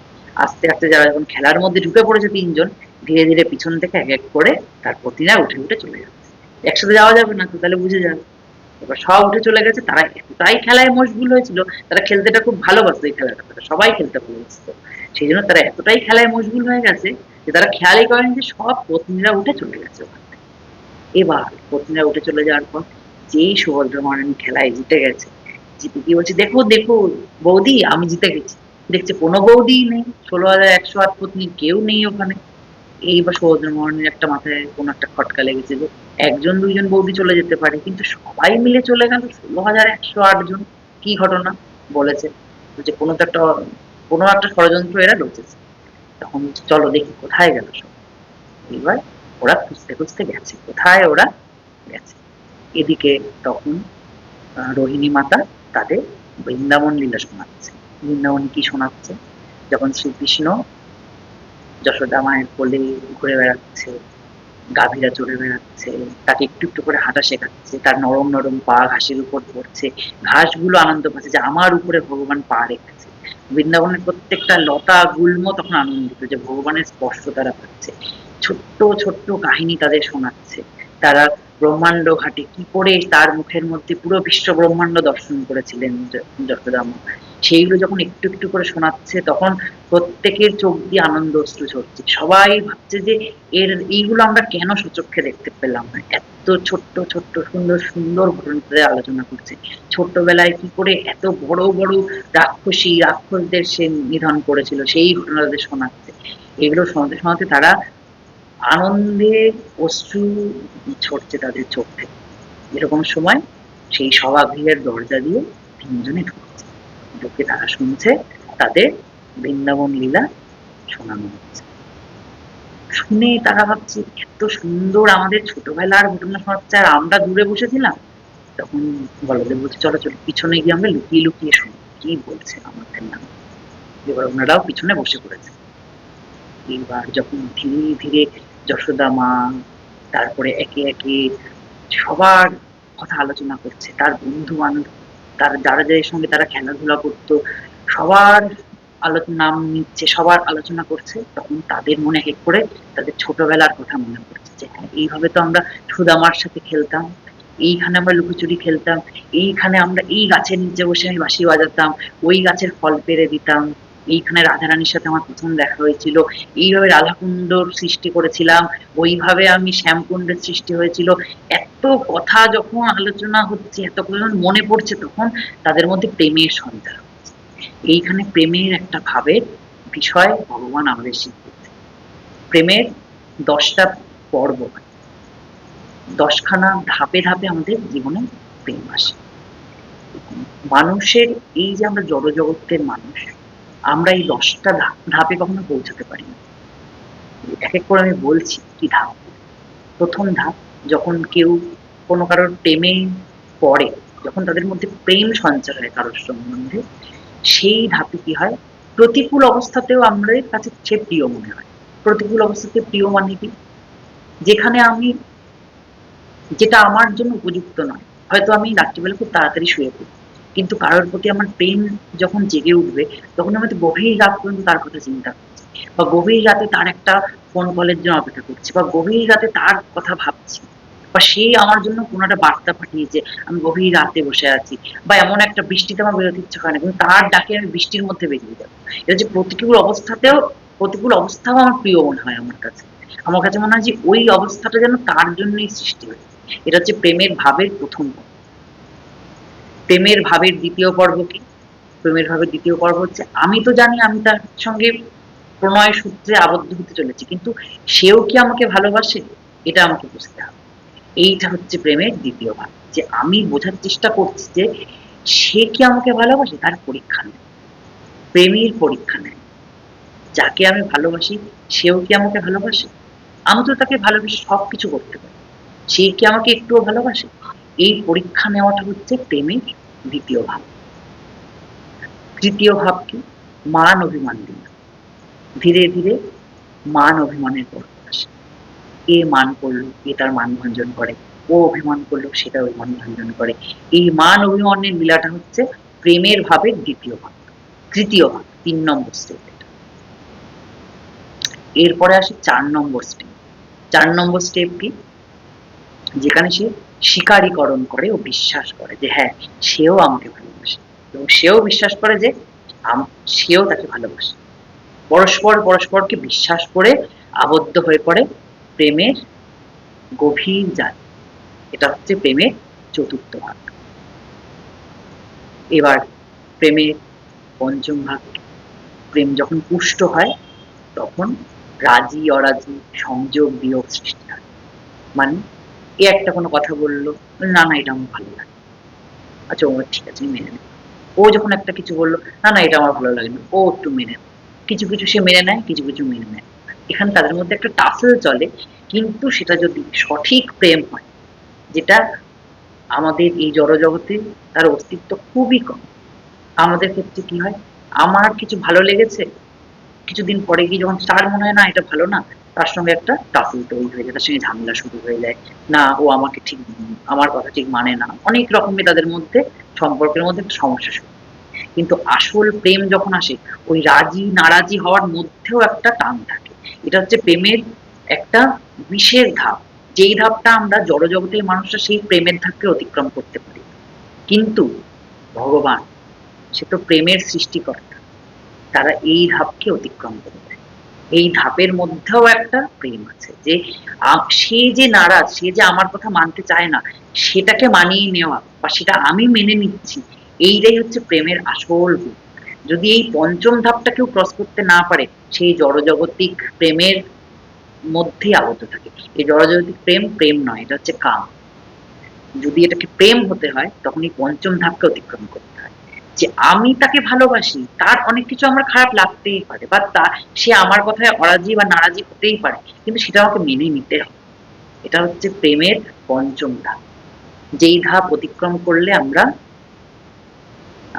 আস্তে আস্তে যারা যখন খেলার মধ্যে ঢুকে পড়েছে ৩ জন, ধীরে ধীরে পিছন থেকে এক এক করে তার পত্নীরা উঠে উঠে চলে যাচ্ছে। একসাথে যাওয়া যাবে না তো, তাহলে বুঝে যাবে। এবার সব উঠে চলে গেছে, তারা এতটাই খেলায় মশগুল হয়েছিল, তারা খেলতেটা খুব ভালোবাসতো, এই খেলাটা তারা সবাই খেলতে ভালোবাসতো, সেই জন্য তারা এতটাই খেলায় মশগুল হয়ে গেছে যে তারা খেয়ালই করেন যে সব পত্নীরা উঠে চলে গেছে ওখান থেকে। এবার পত্নীরা উঠে চলে যাওয়ার পর যেই সুভদ্রা মহারানী খেলায় জিতে গেছে, জিতে গিয়ে বলছে, দেখো দেখো বৌদি, আমি জিতে গেছি। দেখছে কোনো বৌদিই নেই, ১৬,১০৮ পত্নী কেউ নেই ওখানে। এইবার সুভদ্রা মহারানীর একটা মাথায় কোনো একটা খটকা লেগেছে যে একজন দুইজন বৌদি চলে যেতে পারে, কিন্তু সবাই মিলে চলে গেল ১৬,১০৮ জন, কি ঘটনা? বলেছে যে কোনো একটা ষড়যন্ত্র এরা রচেছে। তখন বলছে, চলো দেখি কোথায় গেল সব। এবার ওরা খুঁজতে খুঁজতে গেছে, কোথায় ওরা গেছে। এদিকে তখন রোহিণী মাতা তাদের বৃন্দাবন লীলা শোনাচ্ছে। বৃন্দাবনে কি শোনাচ্ছে? যখন শ্রীকৃষ্ণ যশোদা মায়ের কোলে ঘুরে বেড়াচ্ছে, গাভীরা চড়ে বেড়াচ্ছে, তাকে একটু একটু করে হাঁটা শেখাচ্ছে, তার নরম নরম পা ঘাসের উপর পড়ছে, ঘাসগুলো আনন্দ পাচ্ছে যে আমার উপরে ভগবান পা রেখেছে। বৃন্দাবনের প্রত্যেকটা লতা গুল্ম তখন আনন্দিত যে ভগবানের স্পর্শ তারা পাচ্ছে। ছোট্ট ছোট্ট কাহিনী তাদের শোনাচ্ছে। তারা ব্রহ্মাণ্ড ঘাটে কি করে তার মুখের মধ্যে পুরো বিশ্ব ব্রহ্মাণ্ড দর্শন করেছিলেন যশোদা মা, সেইগুলো যখন একটু একটু করে শোনাচ্ছে, তখন প্রত্যেকের চোখ দিয়ে আনন্দ অশ্রু ঝরছে। সবাই ভাবছে যে এইগুলো আমরা কেন সচক্ষে দেখতে পেলাম না। এত ছোট্ট ছোট্ট সুন্দর সুন্দর ঘটনাদের আলোচনা করছে। ছোট্টবেলায় কি করে এত বড় বড় রাক্ষসদের সে নিধন করেছিল, সেই ঘটনা তাদের শোনাচ্ছে। এগুলো শোনাতে শোনাতে তারা আনন্দে অশ্রু ঝরছে তাদের চোখ থেকে। এরকম সময় সেই সভাগৃহের দরজা দিয়ে তিনজনে ঢুকছে, ঢুকে তারা শুনছে তাদের বৃন্দাবন লীলা শোনানো হচ্ছে। শুনে তারা ভাবছে এত সুন্দর আমাদের ছোটবেলার ঘটনা শোনাচ্ছে, আর আমরা দূরে বসেছিলাম। তখন বলদেব বলছে, চলো চলো পিছনে গিয়ে আমরা লুকিয়ে লুকিয়ে শুনি কি বলছে আমাদের নাম। এবার ওনারাও পিছনে বসে পড়েছে। এইবার যখন ধীরে ধীরে যশোদা মা, তারপরে একে একে সবার কথা আলোচনা করছে, তার বন্ধু বান্ধব, তার যারা যাদের সঙ্গে তারা খেলাধুলা করতো, সবার নাম নিচ্ছে, সবার আলোচনা করছে, তখন তাদের মনে হেট করে তাদের ছোটবেলার কথা মনে পড়ছে যে হ্যাঁ, এইভাবে তো আমরা সুদামার সাথে খেলতাম, এইখানে আমরা লুকোচুরি খেলতাম, এইখানে আমরা এই গাছের নিচে বসে আমি বাঁশি বাজাতাম, ওই গাছের ফল পেড়ে দিতাম, এইখানে রাধারানীর সাথে আমার প্রথম দেখা হয়েছিল, এইভাবে রাধাকুণ্ডর সৃষ্টি করেছিলাম, ওইভাবে আমি শ্যামকুণ্ডের সৃষ্টি হয়েছিল। এত কথা যখন আলোচনা হচ্ছে, এত কথা যখন মনে পড়ছে, তখন তাদের মধ্যে প্রেমের সঞ্চার হচ্ছে। এইখানে প্রেমের একটা ভাবের বিষয় ভগবান আমাদের শিখিয়েছে। প্রেমের 10টা পর্ব, 10খানা ধাপে ধাপে আমাদের জীবনে প্রেম আসে। মানুষের এই যে আমরা জড়জগতের মানুষ, আমরা এই 10টা ধাপে কখনো পৌঁছাতে পারি না। এক এক করে আমি বলছি কি ধাপ। প্রথম ধাপ, যখন কেউ কোনো কারোর প্রেমে পড়ে, যখন তাদের মধ্যে প্রেম সঞ্চার হয় কারোর সম্বন্ধে, সেই ধাপে কি হয়, প্রতিকূল অবস্থাতেও আমাদের কাছে সে প্রিয় মনে হয়। প্রতিকূল অবস্থাতে প্রিয় মানে কি, যেখানে আমি, যেটা আমার জন্য উপযুক্ত নয়, হয়তো আমি রাত্রিবেলা খুব তাড়াতাড়ি শুয়ে পড়ি, কিন্তু কারোর প্রতি আমার প্রেম যখন জেগে উঠবে, তখন আমি তো গভীর রাত পর্যন্ত তার কথা চিন্তা করছি, বা গভীর রাতে তার একটা ফোন কলের জন্য অপেক্ষা করছি, বা গভীর রাতে তার কথা ভাবছি, বা সে আমার জন্য কোনো একটা বার্তা পাঠিয়েছে, আমি গভীর রাতে বসে আছি, বা এমন একটা বৃষ্টিতে আমার বেরোতে ইচ্ছে হয় না, কিন্তু তার ডাকে আমি বৃষ্টির মধ্যে বেরিয়ে যাবো। এটা হচ্ছে প্রতিকূল অবস্থাও আমার প্রিয় মনে হয় আমার কাছে। আমার কাছে মনে হয় যে ওই অবস্থাটা যেন তার জন্যই সৃষ্টি হয়েছে। এটা হচ্ছে প্রেমের ভাবের প্রথম পর্ব। প্রেমের ভাবের দ্বিতীয় পর্ব কি? প্রেমের ভাবের দ্বিতীয় পর্ব হচ্ছে, আমি তো জানি আমি তার সঙ্গে প্রণয় সূত্রে আবদ্ধ হতে চলেছি, কিন্তু সেও কি আমাকে ভালোবাসে, এটা আমাকে বুঝতে হবে। এইটা হচ্ছে প্রেমের দ্বিতীয় ভাব, যে আমি বোঝার চেষ্টা করছি যে সে কি আমাকে ভালোবাসে, তার পরীক্ষা নেয়, প্রেমের পরীক্ষা নেয়। যাকে আমি ভালোবাসি সেও কি আমাকে ভালোবাসে? আমি তো তাকে ভালোবেসে সবকিছু করতে পারি, সে কি আমাকে একটুও ভালোবাসে? এই পরীক্ষা নেওয়াটা হচ্ছে প্রেমের দ্বিতীয় ভাব। তৃতীয় ভাব কি? মান অভিমান দিয়ে ধীরে ধীরে মান অভিমানের পর্ব আসে। এ মান করলো, এ তার মান ভঞ্জন করে, ও অভিমান করলো, সেটা অভিমান ভঞ্জন করে। এই মান অভিমানের লীলাটা হচ্ছে প্রেমের ভাবের দ্বিতীয় ভাব। তৃতীয় ভাব, 3 নম্বর স্টেপ। এরপরে আসে 4 নম্বর স্টেপ। 4 নম্বর স্টেপ কি? যেখানে সে স্বীকারীকরণ করে ও বিশ্বাস করে যে হ্যাঁ, সেও আমাকে ভালোবাসে, এবং সেও বিশ্বাস করে যে সেও তাকে ভালোবাসে। পরস্পর পরস্পরকে বিশ্বাস করে আবদ্ধ হয়ে পড়ে প্রেমের গভীর জাল। এটা হচ্ছে প্রেমের চতুর্থ ভাগ। এবার প্রেমের পঞ্চম ভাগ, প্রেম যখন পুষ্ট হয়, তখন রাজি অরাজি, সংযোগ বিয়োগ সৃষ্টি হয়। মানে এ একটা কোনো কথা বললো, না না এটা আমার ভালো লাগে, আচ্ছা ও ঠিক আছে মেনে নেব। ও যখন একটা কিছু বললো, না না এটা আমার ভালো লাগে না, ও একটু মেনে নেয়। কিছু কিছু সে মেনে নেয়, কিছু কিছু মেনে নেয় না। এখানে তাদের মধ্যে একটা টাসেল চলে, কিন্তু সেটা যদি সঠিক প্রেম হয়, যেটা আমাদের এই জড়জগতে তার অস্তিত্ব খুবই কম। আমাদের ক্ষেত্রে কি হয়, আমার কিছু ভালো লেগেছে, কিছুদিন পরে গিয়ে যখন তার মনে হয় না এটা ভালো না, তার সঙ্গে একটা টাসেল তৈরি হয়ে যায়, তার সঙ্গে ঝামেলা শুরু হয়ে যায়। না ও আমাকে ঠিক, আমার কথা ঠিক মানে না, অনেক রকমের তাদের মধ্যে সম্পর্কের মধ্যে একটা সমস্যা শুরু হয়। কিন্তু আসল প্রেম যখন আসে, ওই রাজি নারাজি হওয়ার মধ্যেও একটা টান থাকে। এটা হচ্ছে প্রেমের একটা বিশেষ ধাপ, যেই ধাপটা আমরা জড়জগতের মানুষরা সেই প্রেমের ধাপকে অতিক্রম করতে পারি। কিন্তু ভগবান, সে তো প্রেমের সৃষ্টিকর্তা, তারা এই ধাপকে অতিক্রম করে দেয়। এই ধাপের মধ্যেও একটা প্রেম আছে, যে সে যে নারাজ, সে যে আমার কথা মানতে চায় না, সেটাকে মানিয়ে নেওয়া বা সেটা আমি মেনে নিচ্ছি, এইটাই হচ্ছে প্রেমের আসল রূপ। যদি এই পঞ্চম ধাপটা কেউ ক্রস করতে না পারে, সেই জড়জাগতিক প্রেমের মধ্যেই আবদ্ধ থাকে। এই জড়জাগতিক প্রেম প্রেম নয়, এটা হচ্ছে কাম। যদি এটাকে প্রেম হতে হয়, তখন এই পঞ্চম ধাপকে অতিক্রম করতে হয়, যে আমি তাকে ভালোবাসি, তার অনেক কিছু আমার খারাপ লাগতেই পারে, বা সে আমার কথায় অরাজি বা নারাজি হতেই পারে, কিন্তু সেটা আমাকে মেনে নিতে হবে। এটা হচ্ছে প্রেমের পঞ্চম ধাপ, যেই ধাপ অতিক্রম করলে আমরা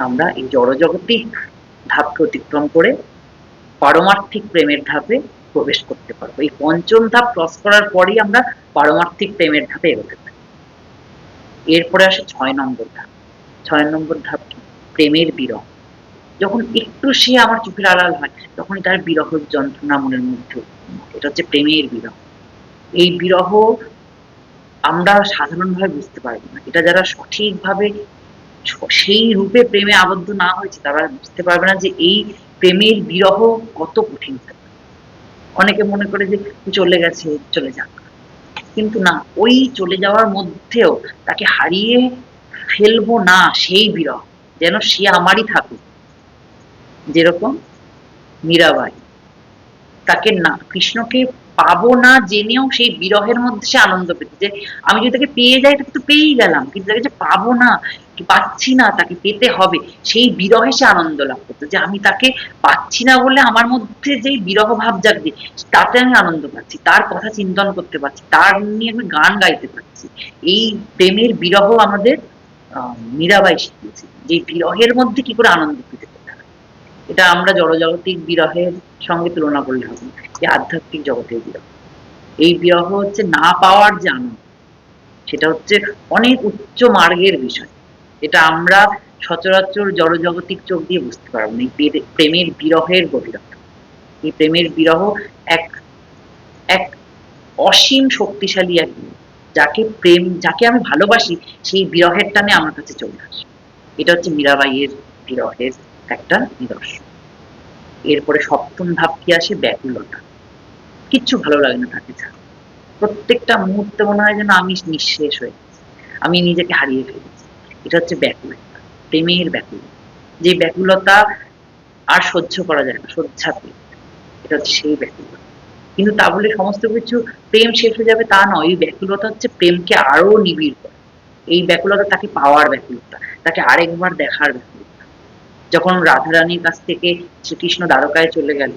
আমরা এই জড়জগতিক ধাপকে অতিক্রম করে পারমার্থিক প্রেমের ধাপে প্রবেশ করতে পারবো। এই পঞ্চম ধাপ ক্রস করার পরই আমরা পারমার্থিক প্রেমের ধাপে এগোতে পারি। এরপরে আসে ৬ নম্বর ধাপ। ৬ নম্বর ধাপ কি? প্রেমের বিরহ। যখন একটু সে আমার চোখের আড়াল হয়, তখনই তার বিরহ যন্ত্রণা মনের মধ্যে উৎপন্ন হয়। এটা হচ্ছে প্রেমের বিরহ। এই বিরহ আমরা সাধারণভাবে বুঝতে পারবো না। এটা যারা সঠিকভাবে সেই রূপে প্রেমে আবদ্ধ না হয়েছে, তারা বুঝতে পারবে না যে এই প্রেমের বিরহ কত কঠিন থাকে। অনেকে মনে করে যে চলে গেছে, চলে যাক। কিন্তু না, ওই চলে যাওয়ার মধ্যেও তাকে হারিয়ে ফেলবো না সেই বিরহ, যেন সে আমারই থাকুক। যেরকম মীরাবাই, তাকে না, কৃষ্ণকে পাবো না জেনেও সেই বিরহের মধ্যে সে আনন্দ পেত, যে আমি যদি তাকে পেয়ে যাই তাকে তো পেয়েই গেলাম, কিন্তু তাকে যে পাবো না, পাচ্ছি না, তাকে পেতে হবে, সেই বিরহে সে আনন্দ লাভ করতো, যে আমি তাকে পাচ্ছি না বলে আমার মধ্যে যেই বিরহ ভাব জাগছে, তাতে আমি আনন্দ পাচ্ছি, তার কথা চিন্তন করতে পারছি, তার নিয়ে আমি গান গাইতে পারছি। এই প্রেমের বিরহ আমাদের মীরাবাই শিখিয়েছে, যে বিরহের মধ্যে কি করে আনন্দ পেতে পারে। এটা আমরা জড়জাগতিক বিরহের সঙ্গে তুলনা করলে হবে না, যে আধ্যাত্মিক জগতের বিরহ। এই বিরহ হচ্ছে না পাওয়ার যে আনন্দ, সেটা হচ্ছে অনেক উচ্চ মার্গের বিষয়। এটা আমরা সচরাচর জড়জাগতিক চোখ দিয়ে বুঝতে পারবো না, এই প্রেমের বিরহের গভীরতা। এই প্রেমের বিরহ এক এক অসীম শক্তিশালী এক জিনিস। যাকে আমি ভালোবাসি, সেই বিরহের টানে আমার কাছে চলে আসে। এটা হচ্ছে মীরাবাইয়ের বিরহের একটা নিদর্শন। এরপরে সপ্তম ধাপ কি আসে? ব্যাকুলতা। কিচ্ছু ভালো লাগে না তাকে ছাড়া। প্রত্যেকটা মুহূর্তে মনে হয় যেন আমি নিঃশেষ হয়ে গেছি, আমি নিজেকে হারিয়ে ফেলেছি। এটা হচ্ছে ব্যাকুলতা, প্রেমের ব্যাকুলতা। যে ব্যাকুলতা আর সহ্য করা যায় না, সহ্যা প্রেম। এটা হচ্ছে সেই ব্যাকুলতা। কিন্তু তা বলে সমস্ত কিছু প্রেম শেষ হয়ে যাবে তা নয়। এই ব্যাকুলতা হচ্ছে প্রেমকে আরো নিবিড় করে। এই ব্যাকুলতা তাকে পাওয়ার ব্যাকুলতা, তাকে আরেকবার দেখার ব্যাকুলতা। যখন রাধারানীর কাছ থেকে শ্রীকৃষ্ণ দ্বারকায় চলে গেল,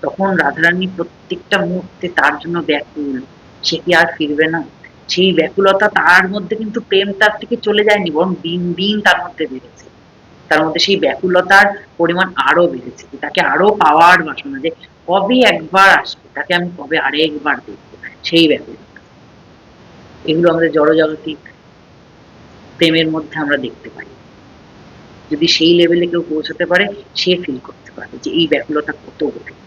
তখন রাধারানী প্রত্যেকটা মুহূর্তে তার জন্য ব্যাকুল। সে কি আর ফিরবে না? সেই ব্যাকুলতা তার মধ্যে, কিন্তু প্রেম তার থেকে চলে যায়নি, বরং দিন দিন তার মধ্যে বেড়েছে। তার মধ্যে সেই ব্যাকুলতার পরিমাণ আরো বেড়েছে, তাকে আরো পাওয়ার বাসনা, যে কবে একবার আসবে, তাকে আমি কবে আরেকবার দেখবো, সেই ব্যাকুলতা। এগুলো আমাদের জড়জাগতিক প্রেমের মধ্যে আমরা দেখতে পাই। যদি সেই লেভেলে কেউ পৌঁছাতে পারে, সে ফিল করতে পারে যে এই ব্যাকুলতা কত গভীর।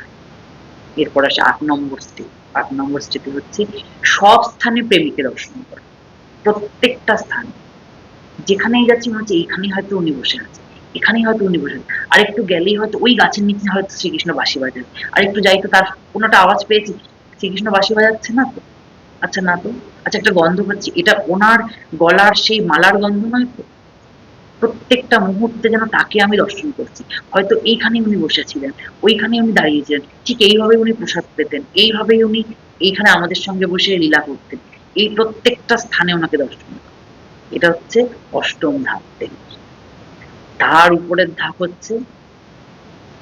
এরপর আসে ৮ নম্বর স্টেপ। ৮ নম্বর স্টেপে হচ্ছে সব স্থানে প্রেমিকের দর্শন করা। প্রত্যেকটা স্থানে, যেখানেই যাচ্ছি মনে হচ্ছে এইখানেই হয়তো উনি বসে আছে, এখানেই হয়তো উনি বসে আছে, আর একটু গেলেই হয়তো ওই গাছের নিচে হয়তো শ্রীকৃষ্ণ বাঁশি বাজাবে, আর একটু যাই তো তার কোনো একটা আওয়াজ পেয়েছি, শ্রীকৃষ্ণ বাঁশি বাজাচ্ছে না তো, আচ্ছা না তো, আচ্ছা একটা গন্ধ পাচ্ছি, এটা ওনার গলার সেই মালার গন্ধ নয় তো। প্রত্যেকটা মুহূর্তে যেন তাকে আমি দর্শন করছি। হয়তো এইখানেই উনি বসেছিলেন, ওইখানেই উনি দাঁড়িয়েছিলেন, ঠিক এইভাবেই উনি প্রসাদ পেতেন, এইভাবেই উনি এইখানে আমাদের সঙ্গে বসে লীলা করতেন। এই প্রত্যেকটা স্থানে ওনাকে দর্শন করা। এটা হচ্ছে অষ্টম ধাপ থেকে। তার উপরের ধাপ হচ্ছে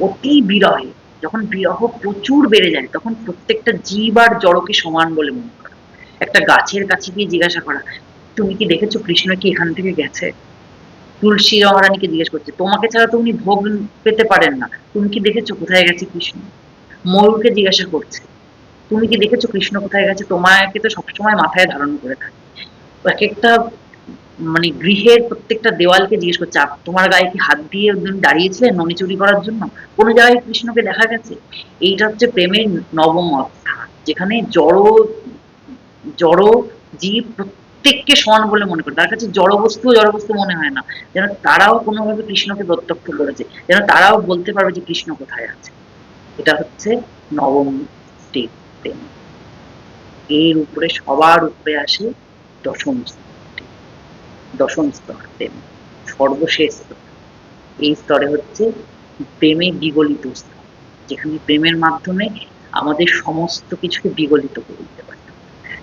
অতি বিরহে। যখন বিরহ প্রচুর বেড়ে যায় তখন প্রত্যেকটা জীব আর জড়কে সমান বলে মনে করা। একটা গাছের কাছে গিয়ে জিজ্ঞাসা করা, তুমি কি দেখেছো কৃষ্ণ কি এখান থেকে গেছে? তুলসী মহারানীকে জিজ্ঞেস করছে, তোমাকে ছাড়া তো উনি ভোগ পেতে পারেন না, তুমি কি দেখেছো কোথায় গেছে কৃষ্ণ? ময়ূরকে জিজ্ঞাসা করছে, তুমি কি দেখেছো কৃষ্ণ কোথায় গেছে? তোমাকে তো সবসময় মাথায় ধারণ করে থাকে। এক একটা মানে গৃহের প্রত্যেকটা দেওয়ালকে জিজ্ঞেস করছে, তোমার গায়ে কি হাত দিয়ে একদিন দাঁড়িয়েছিলেন ননি চুরি করার জন্য? কোনো জায়গায় কৃষ্ণকে দেখা গেছে? এইটা হচ্ছে প্রেমের নবম অধ্যায়, যেখানে জড় জীব প্রত্যেককে সমান বলে মনে করে, তার কাছে জড় বস্তু মনে হয় না, যেন তারাও কোনোভাবে কৃষ্ণকে প্রত্যক্ষ করেছে, যেন তারাও বলতে পারবে যে কৃষ্ণ কোথায় আছে। এটা হচ্ছে নবম স্টেপ প্রেম। এর উপরে সবার উপরে আসে দশম স্তর, দশম স্তর প্রেম, সর্বশেষ স্তর। এই স্তরে হচ্ছে প্রেমে বিগলিত স্তর, যেখানে প্রেমের মাধ্যমে আমাদের সমস্ত কিছুকে বিগলিত করে দিতে পারি।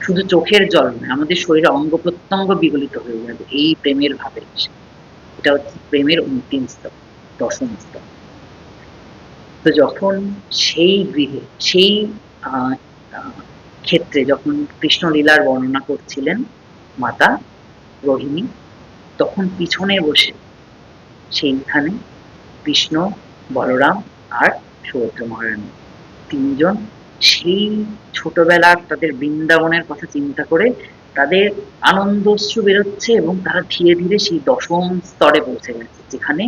শুধু চোখের জল নয়, আমাদের শরীরে অঙ্গ প্রত্যঙ্গ বিগলিত হয়ে যাবে এই প্রেমের ভাবে এসে। এটা হচ্ছে প্রেমের অন্তিম স্তর, দশম স্তর। তো যখন সেই গৃহে সেই আহ, আহ, ক্ষেত্রে যখন কৃষ্ণ লীলার বর্ণনা করছিলেন মাতা রোহিণী, তখন পিছনে বসে সেইখানে কৃষ্ণ, বলরাম আর সুভদ্রা মহারানী তিনজন সেই ছোটবেলার তাদের বৃন্দাবনের কথা চিন্তা করে তাদের আনন্দশ্রু বেরোচ্ছে এবং তারা ধীরে ধীরে সেই দশম স্তরে পৌঁছে গেছে, যেখানে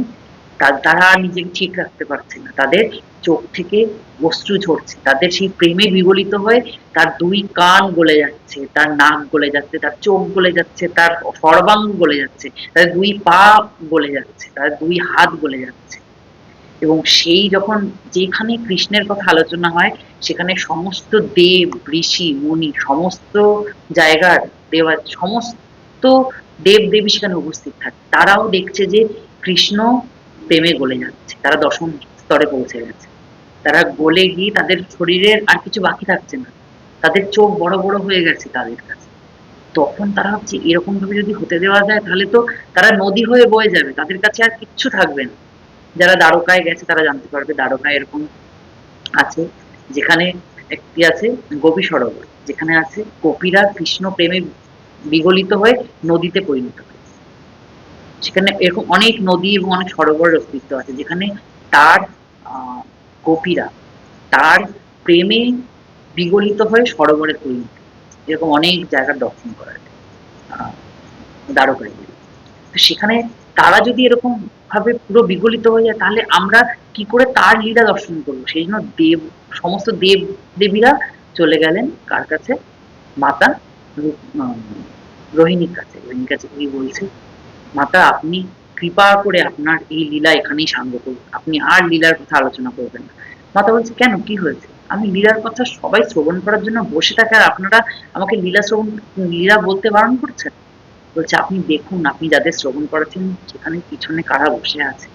তারা নিজেকে ঠিক রাখতে পারছে না, তাদের চোখ থেকে অশ্রু ঝরছে, তাদের সেই প্রেমে বিগলিত হয়ে তার দুই কান গলে যাচ্ছে, তার নাক গলে যাচ্ছে, তার চোখ গলে যাচ্ছে, তার সর্বাঙ্গ গলে যাচ্ছে, তাদের দুই পা গলে যাচ্ছে, তার দুই হাত গলে যাচ্ছে। এবং সেই যখন যেখানে কৃষ্ণের কথা আলোচনা হয় সেখানে সমস্ত দেব ঋষি মুনি সমস্ত জায়গার দেবা সমস্ত দেব দেবী সেখানে উপস্থিত থাকে, তারাও দেখছে যে কৃষ্ণ প্রেমে গলে যাচ্ছে, তারা দশম স্তরে পৌঁছে গেছে, তারা গলে গিয়ে তাদের শরীরের আর কিছু বাকি থাকছে না, তাদের চোখ বড় বড় হয়ে গেছে তাদের কাছে। তখন তারা ভাবছে এরকম ভাবে যদি হতে দেওয়া যায় তাহলে তো তারা নদী হয়ে বয়ে যাবে, তাদের কাছে আর কিচ্ছু থাকবে না। যারা দ্বারকায় গেছে তারা জানতে পারবে, দ্বারকায় এরকম আছে, যেখানে একটি আছে গোপী সরোবর, যেখানে আছে গোপীরা কৃষ্ণ প্রেমে বিগলিত হয়ে নদীতে পরিণত হয়। সেখানে এরকম অনেক নদী এবং অনেক সরোবরের অস্তিত্ব আছে, যেখানে তার গোপীরা তার প্রেমে বিগলিত হয়ে সরোবরে পরিণত হয়। এরকম অনেক জায়গার দর্শন করা যায় দ্বারকায় গেলে। তো সেখানে তারা যদি এরকম ভাবে পুরো বিগলিত হয়ে যায় তাহলে আমরা কি করে তার লীলা দর্শন করবো? সেই জন্য সমস্ত দেব দেবীরা চলে গেলেন কার কাছে? মাতা রোহিণীর কাছে। রোহিণীর কাছে গিয়ে বলছে, মাতা আপনি কৃপা করে আপনার এই লীলা এখানেই সাঙ্গ করুন, আপনি আর লীলার কথা আলোচনা করবেন না। মাতা বলছে, কেন, কি হয়েছে? আমি লীলার কথা সবাই শ্রবণ করার জন্য বসে থাকে আর আপনারা আমাকে লীলা বলতে বারণ করছেন? বলছে, আপনি দেখুন, আপনি যাদের শ্রবণ করাচ্ছেন সেখানে পিছনে কারা বসে আছে।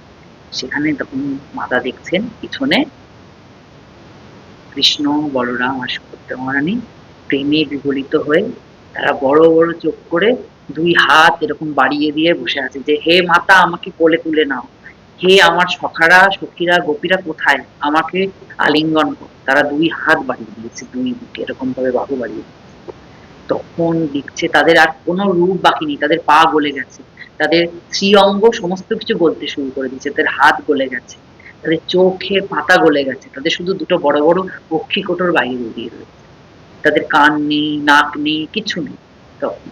সেখানে তখন মাতা দেখছেন পিছনে কৃষ্ণ, বলরাম আর সুভদ্রা মহারানী প্রেমে বিগলিত হয়ে তারা বড় বড় চোখ করে দুই হাত এরকম বাড়িয়ে দিয়ে বসে আছে যে, হে মাতা আমাকে কোলে তুলে নাও, হে আমার সখারা সখীরা গোপীরা কোথায়, আমাকে আলিঙ্গন করো। তারা দুই হাত বাড়িয়ে দিয়েছে, দুই দিকে এরকম ভাবে বাহু বাড়িয়ে দিয়েছে। তখন দেখছে তাদের আর কোনো রূপ বাকি নেই, তাদের পা গলে গেছে, তাদের শ্রীঅঙ্গ সমস্ত কিছু গলতে শুরু করে দিয়েছে, তাদের হাত গলে গেছে, তাদের চোখের পাতা গলে গেছে, তাদের শুধু দুটো বড় বড় অক্ষিকোটর বাইরে বেরিয়ে রয়েছে, তাদের কান নেই, নাক নেই, কিছু নেই। তখন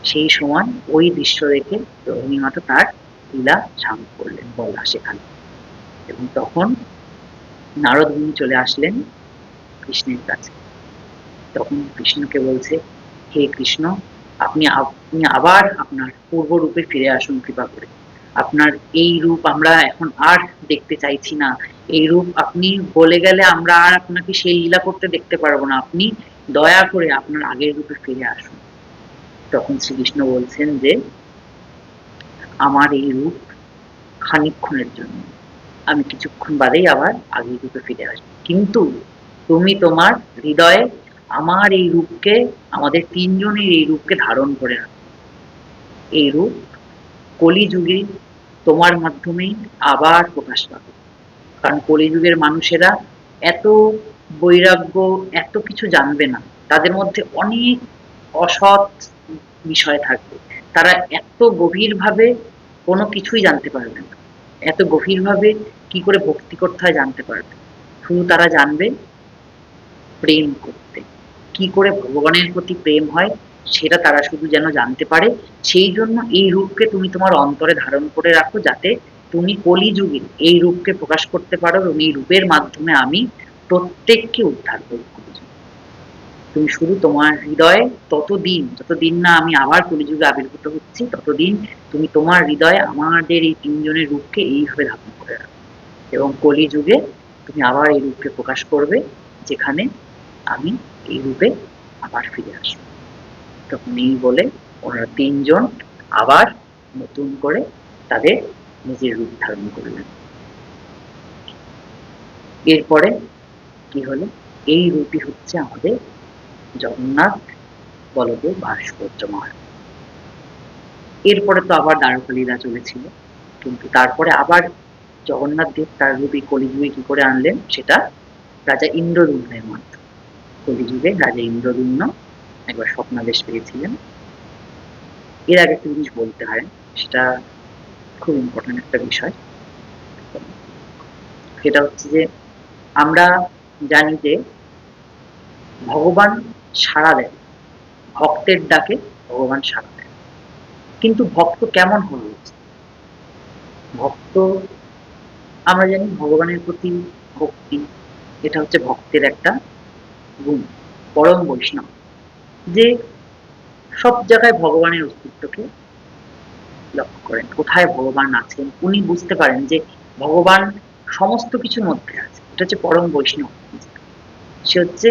সেই সময় ওই দৃশ্য দেখে রোহিণী মাতা তার লীলা সাঙ্গ করলেন বলা সেখানে। এবং তখন নারদ মুনি চলে আসলেন কৃষ্ণের কাছে। তখন কৃষ্ণকে বলছে, হে কৃষ্ণ, আপনি আপনি আবার আপনার পূর্ব রূপে ফিরে আসুন কৃপা করে। আপনার এই রূপ আমরা এখন আর দেখতে চাইছি না, এই রূপ আপনি বলে গেলে আমরা আর আপনাকে সেই লীলা করতে দেখতে পারবো না, আপনি দয়া করে আপনার আগের রূপে ফিরে আসুন। তখন শ্রীকৃষ্ণ বলছেন যে, আমার এই রূপ খানিকক্ষণের জন্য, আমি কিছুক্ষণ বাদেই আবার আগের রূপে ফিরে আসবো, কিন্তু তুমি তোমার হৃদয়ে আমার এই রূপকে, আমাদের তিনজনের এই রূপকে ধারণ করে রাখো। এই রূপ কলিযুগে তোমার মাধ্যমেই আবার প্রকাশ পাবে। কারণ কলিযুগের মানুষেরা এত বৈরাগ্য, এত কিছু জানবে না, তাদের মধ্যে অনেক অসৎ বিষয় থাকবে, তারা এত গভীরভাবে কোনো কিছুই জানতে পারবে না, এত গভীরভাবে কি করে ভক্তি করতে হয় জানতে পারবে, শুধু তারা জানবে প্রেম করতে, কি করে ভগবানের প্রতি প্রেম হয় সেটা তারা শুধু যেন জানতে পারে। সেই জন্য এই রূপকে তুমি তোমার অন্তরে ধারণ করে রাখো, যাতে তুমি কলিযুগে এই রূপকে প্রকাশ করতে পারো এবং এই রূপের মাধ্যমে আমি প্রত্যেককে উদ্ধার করব। তুমি শুধু তোমার হৃদয়ে যতদিন না আমি আবার কলিযুগে আবির্ভূত হচ্ছি, ততদিন তুমি তোমার হৃদয়ে আমাদের এই তিনজনের রূপকে এইভাবে ধারণ করে রাখো এবং কলিযুগে তুমি আবার এই রূপকে প্রকাশ করবে, যেখানে আমি এই রূপে আবার ফিরে আসবো। তখন এই বলে ওনারা তিনজন আবার নতুন করে তাদের নিজের রূপ ধারণ করলেন। এরপরে কি হলো, এই রূপই হচ্ছে আমাদের জগন্নাথ, বলদেব বা সুভদ্রা মহারাজ। এরপরে তো আবার দ্বারকা লীলা চলেছিল, কিন্তু তারপরে আবার জগন্নাথ দেব তার রূপী কলিযুগে কি করে আনলেন, সেটা রাজা ইন্দ্রদ্যুম্নের মাধ্যমে। কলিযুগে রাজা ইন্দ্রদ্যুম্ন একবার স্বপ্নাদেশ পেয়েছিলেন। এর আগে একটা জিনিস বলতে হয়, সেটা খুব ইম্পর্টেন্ট একটা বিষয়, সেটা হচ্ছে যে আমরা জানি যে ভগবান সাড়া দেন, ভক্তের ডাকে ভগবান সাড়া দেন, কিন্তু ভক্ত কেমন হওয়া উচিত? ভক্ত, আমরা জানি ভগবানের প্রতি ভক্তি, এটা হচ্ছে ভক্তের একটা গুণ, পরম বৈষ্ণব যে সব জায়গায় ভগবানের অস্তিত্বকে লক্ষ্য করেন, কোথায় ভগবান আছেন উনি বুঝতে পারেন যে ভগবান সমস্ত কিছুর মধ্যে আছে। এটা হচ্ছে পরম বৈষ্ণব। সে হচ্ছে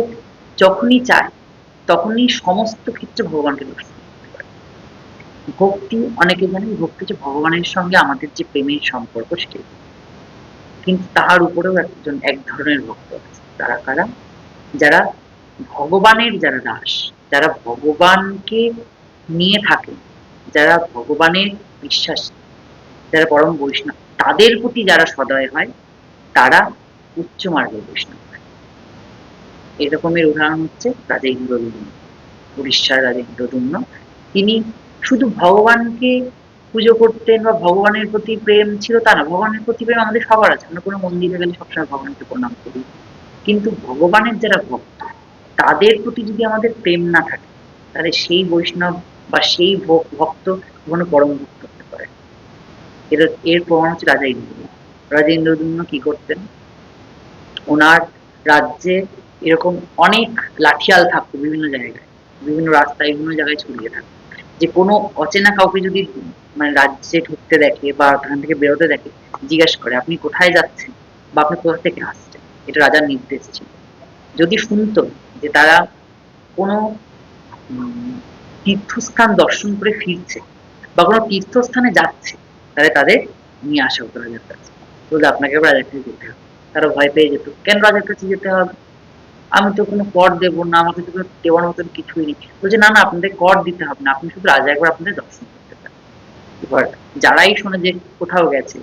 যখনই চায় তখনই সমস্ত ক্ষেত্রে ভগবানকে দর্শন করতে পারে। ভক্তি, অনেকে জানেন ভক্তি হচ্ছে ভগবানের সঙ্গে আমাদের যে প্রেমের সম্পর্ক সেটাই, কিন্তু তাহার উপরেও এক ধরনের ভক্ত আছে। তারা কারা? যারা ভগবানের যারা দাস, যারা ভগবানকে নিয়ে থাকে, যারা ভগবানের বিশ্বাসী, যারা পরম বৈষ্ণব, তাদের প্রতি যারা সদয় হয় তারা উচ্চ মার্গের বৈষ্ণব হয়। এরকমের উদাহরণ হচ্ছে রাজা ইন্দ্রদ্যুম্ন, উড়িষ্যার রাজা ইন্দ্রদ্যুম্ন। তিনি শুধু ভগবানকে পুজো করতেন বা ভগবানের প্রতি প্রেম ছিল তা না, ভগবানের প্রতি প্রেম আমাদের সবার আছে, আমরা কোনো মন্দিরে গেলে সবসময় ভগবানকে প্রণাম করি, কিন্তু ভগবানের যারা ভক্ত তাদের প্রতি যদি আমাদের প্রেম না থাকে, তাহলে সেই বৈষ্ণব বা সেই ভক্ত কখনো পরম ভক্ত হতে পারে। এর প্রমাণ হচ্ছে রাজা ইন্দ্রদ্যুম্ন। রাজা ইন্দ্রদ্যুম্ন কি করতেন, ওনার রাজ্যে এরকম অনেক লাঠিয়াল থাকতো বিভিন্ন জায়গায়, বিভিন্ন রাস্তায় বিভিন্ন জায়গায় ছড়িয়ে থাকতো, যে কোনো অচেনা কাউকে যদি মানে রাজ্যে ঢুকতে দেখে বা ওখান থেকে বেরোতে দেখে, জিজ্ঞাসা করে আপনি কোথায় যাচ্ছেন বা আপনি কোথা থেকে আসছেন, এটা রাজার নির্দেশ ছিল। যদি শুনতো যে তারা কোনো তীর্থস্থান দর্শন করে ফিরছে বা কোনো তীর্থস্থানে যাচ্ছে, তাহলে তাদের নিয়ে আসা হতো রাজার কাছে, বলে আপনাকে রাজার কাছে যেতে হবে। তারা ভয় পেয়ে যেত, কেন রাজার কাছে যেতে হবে, আমি তো কোনো কর দেবো না, আমাকে তো কোনো দেওয়ার মতন কিছুই নেই। বলছে না না, আপনাদের কর দিতে হবে না, আপনি শুধু রাজা একবার আপনাদের দর্শন করতে পারেন। এবার যারাই শোনে যে কোথাও গেছে,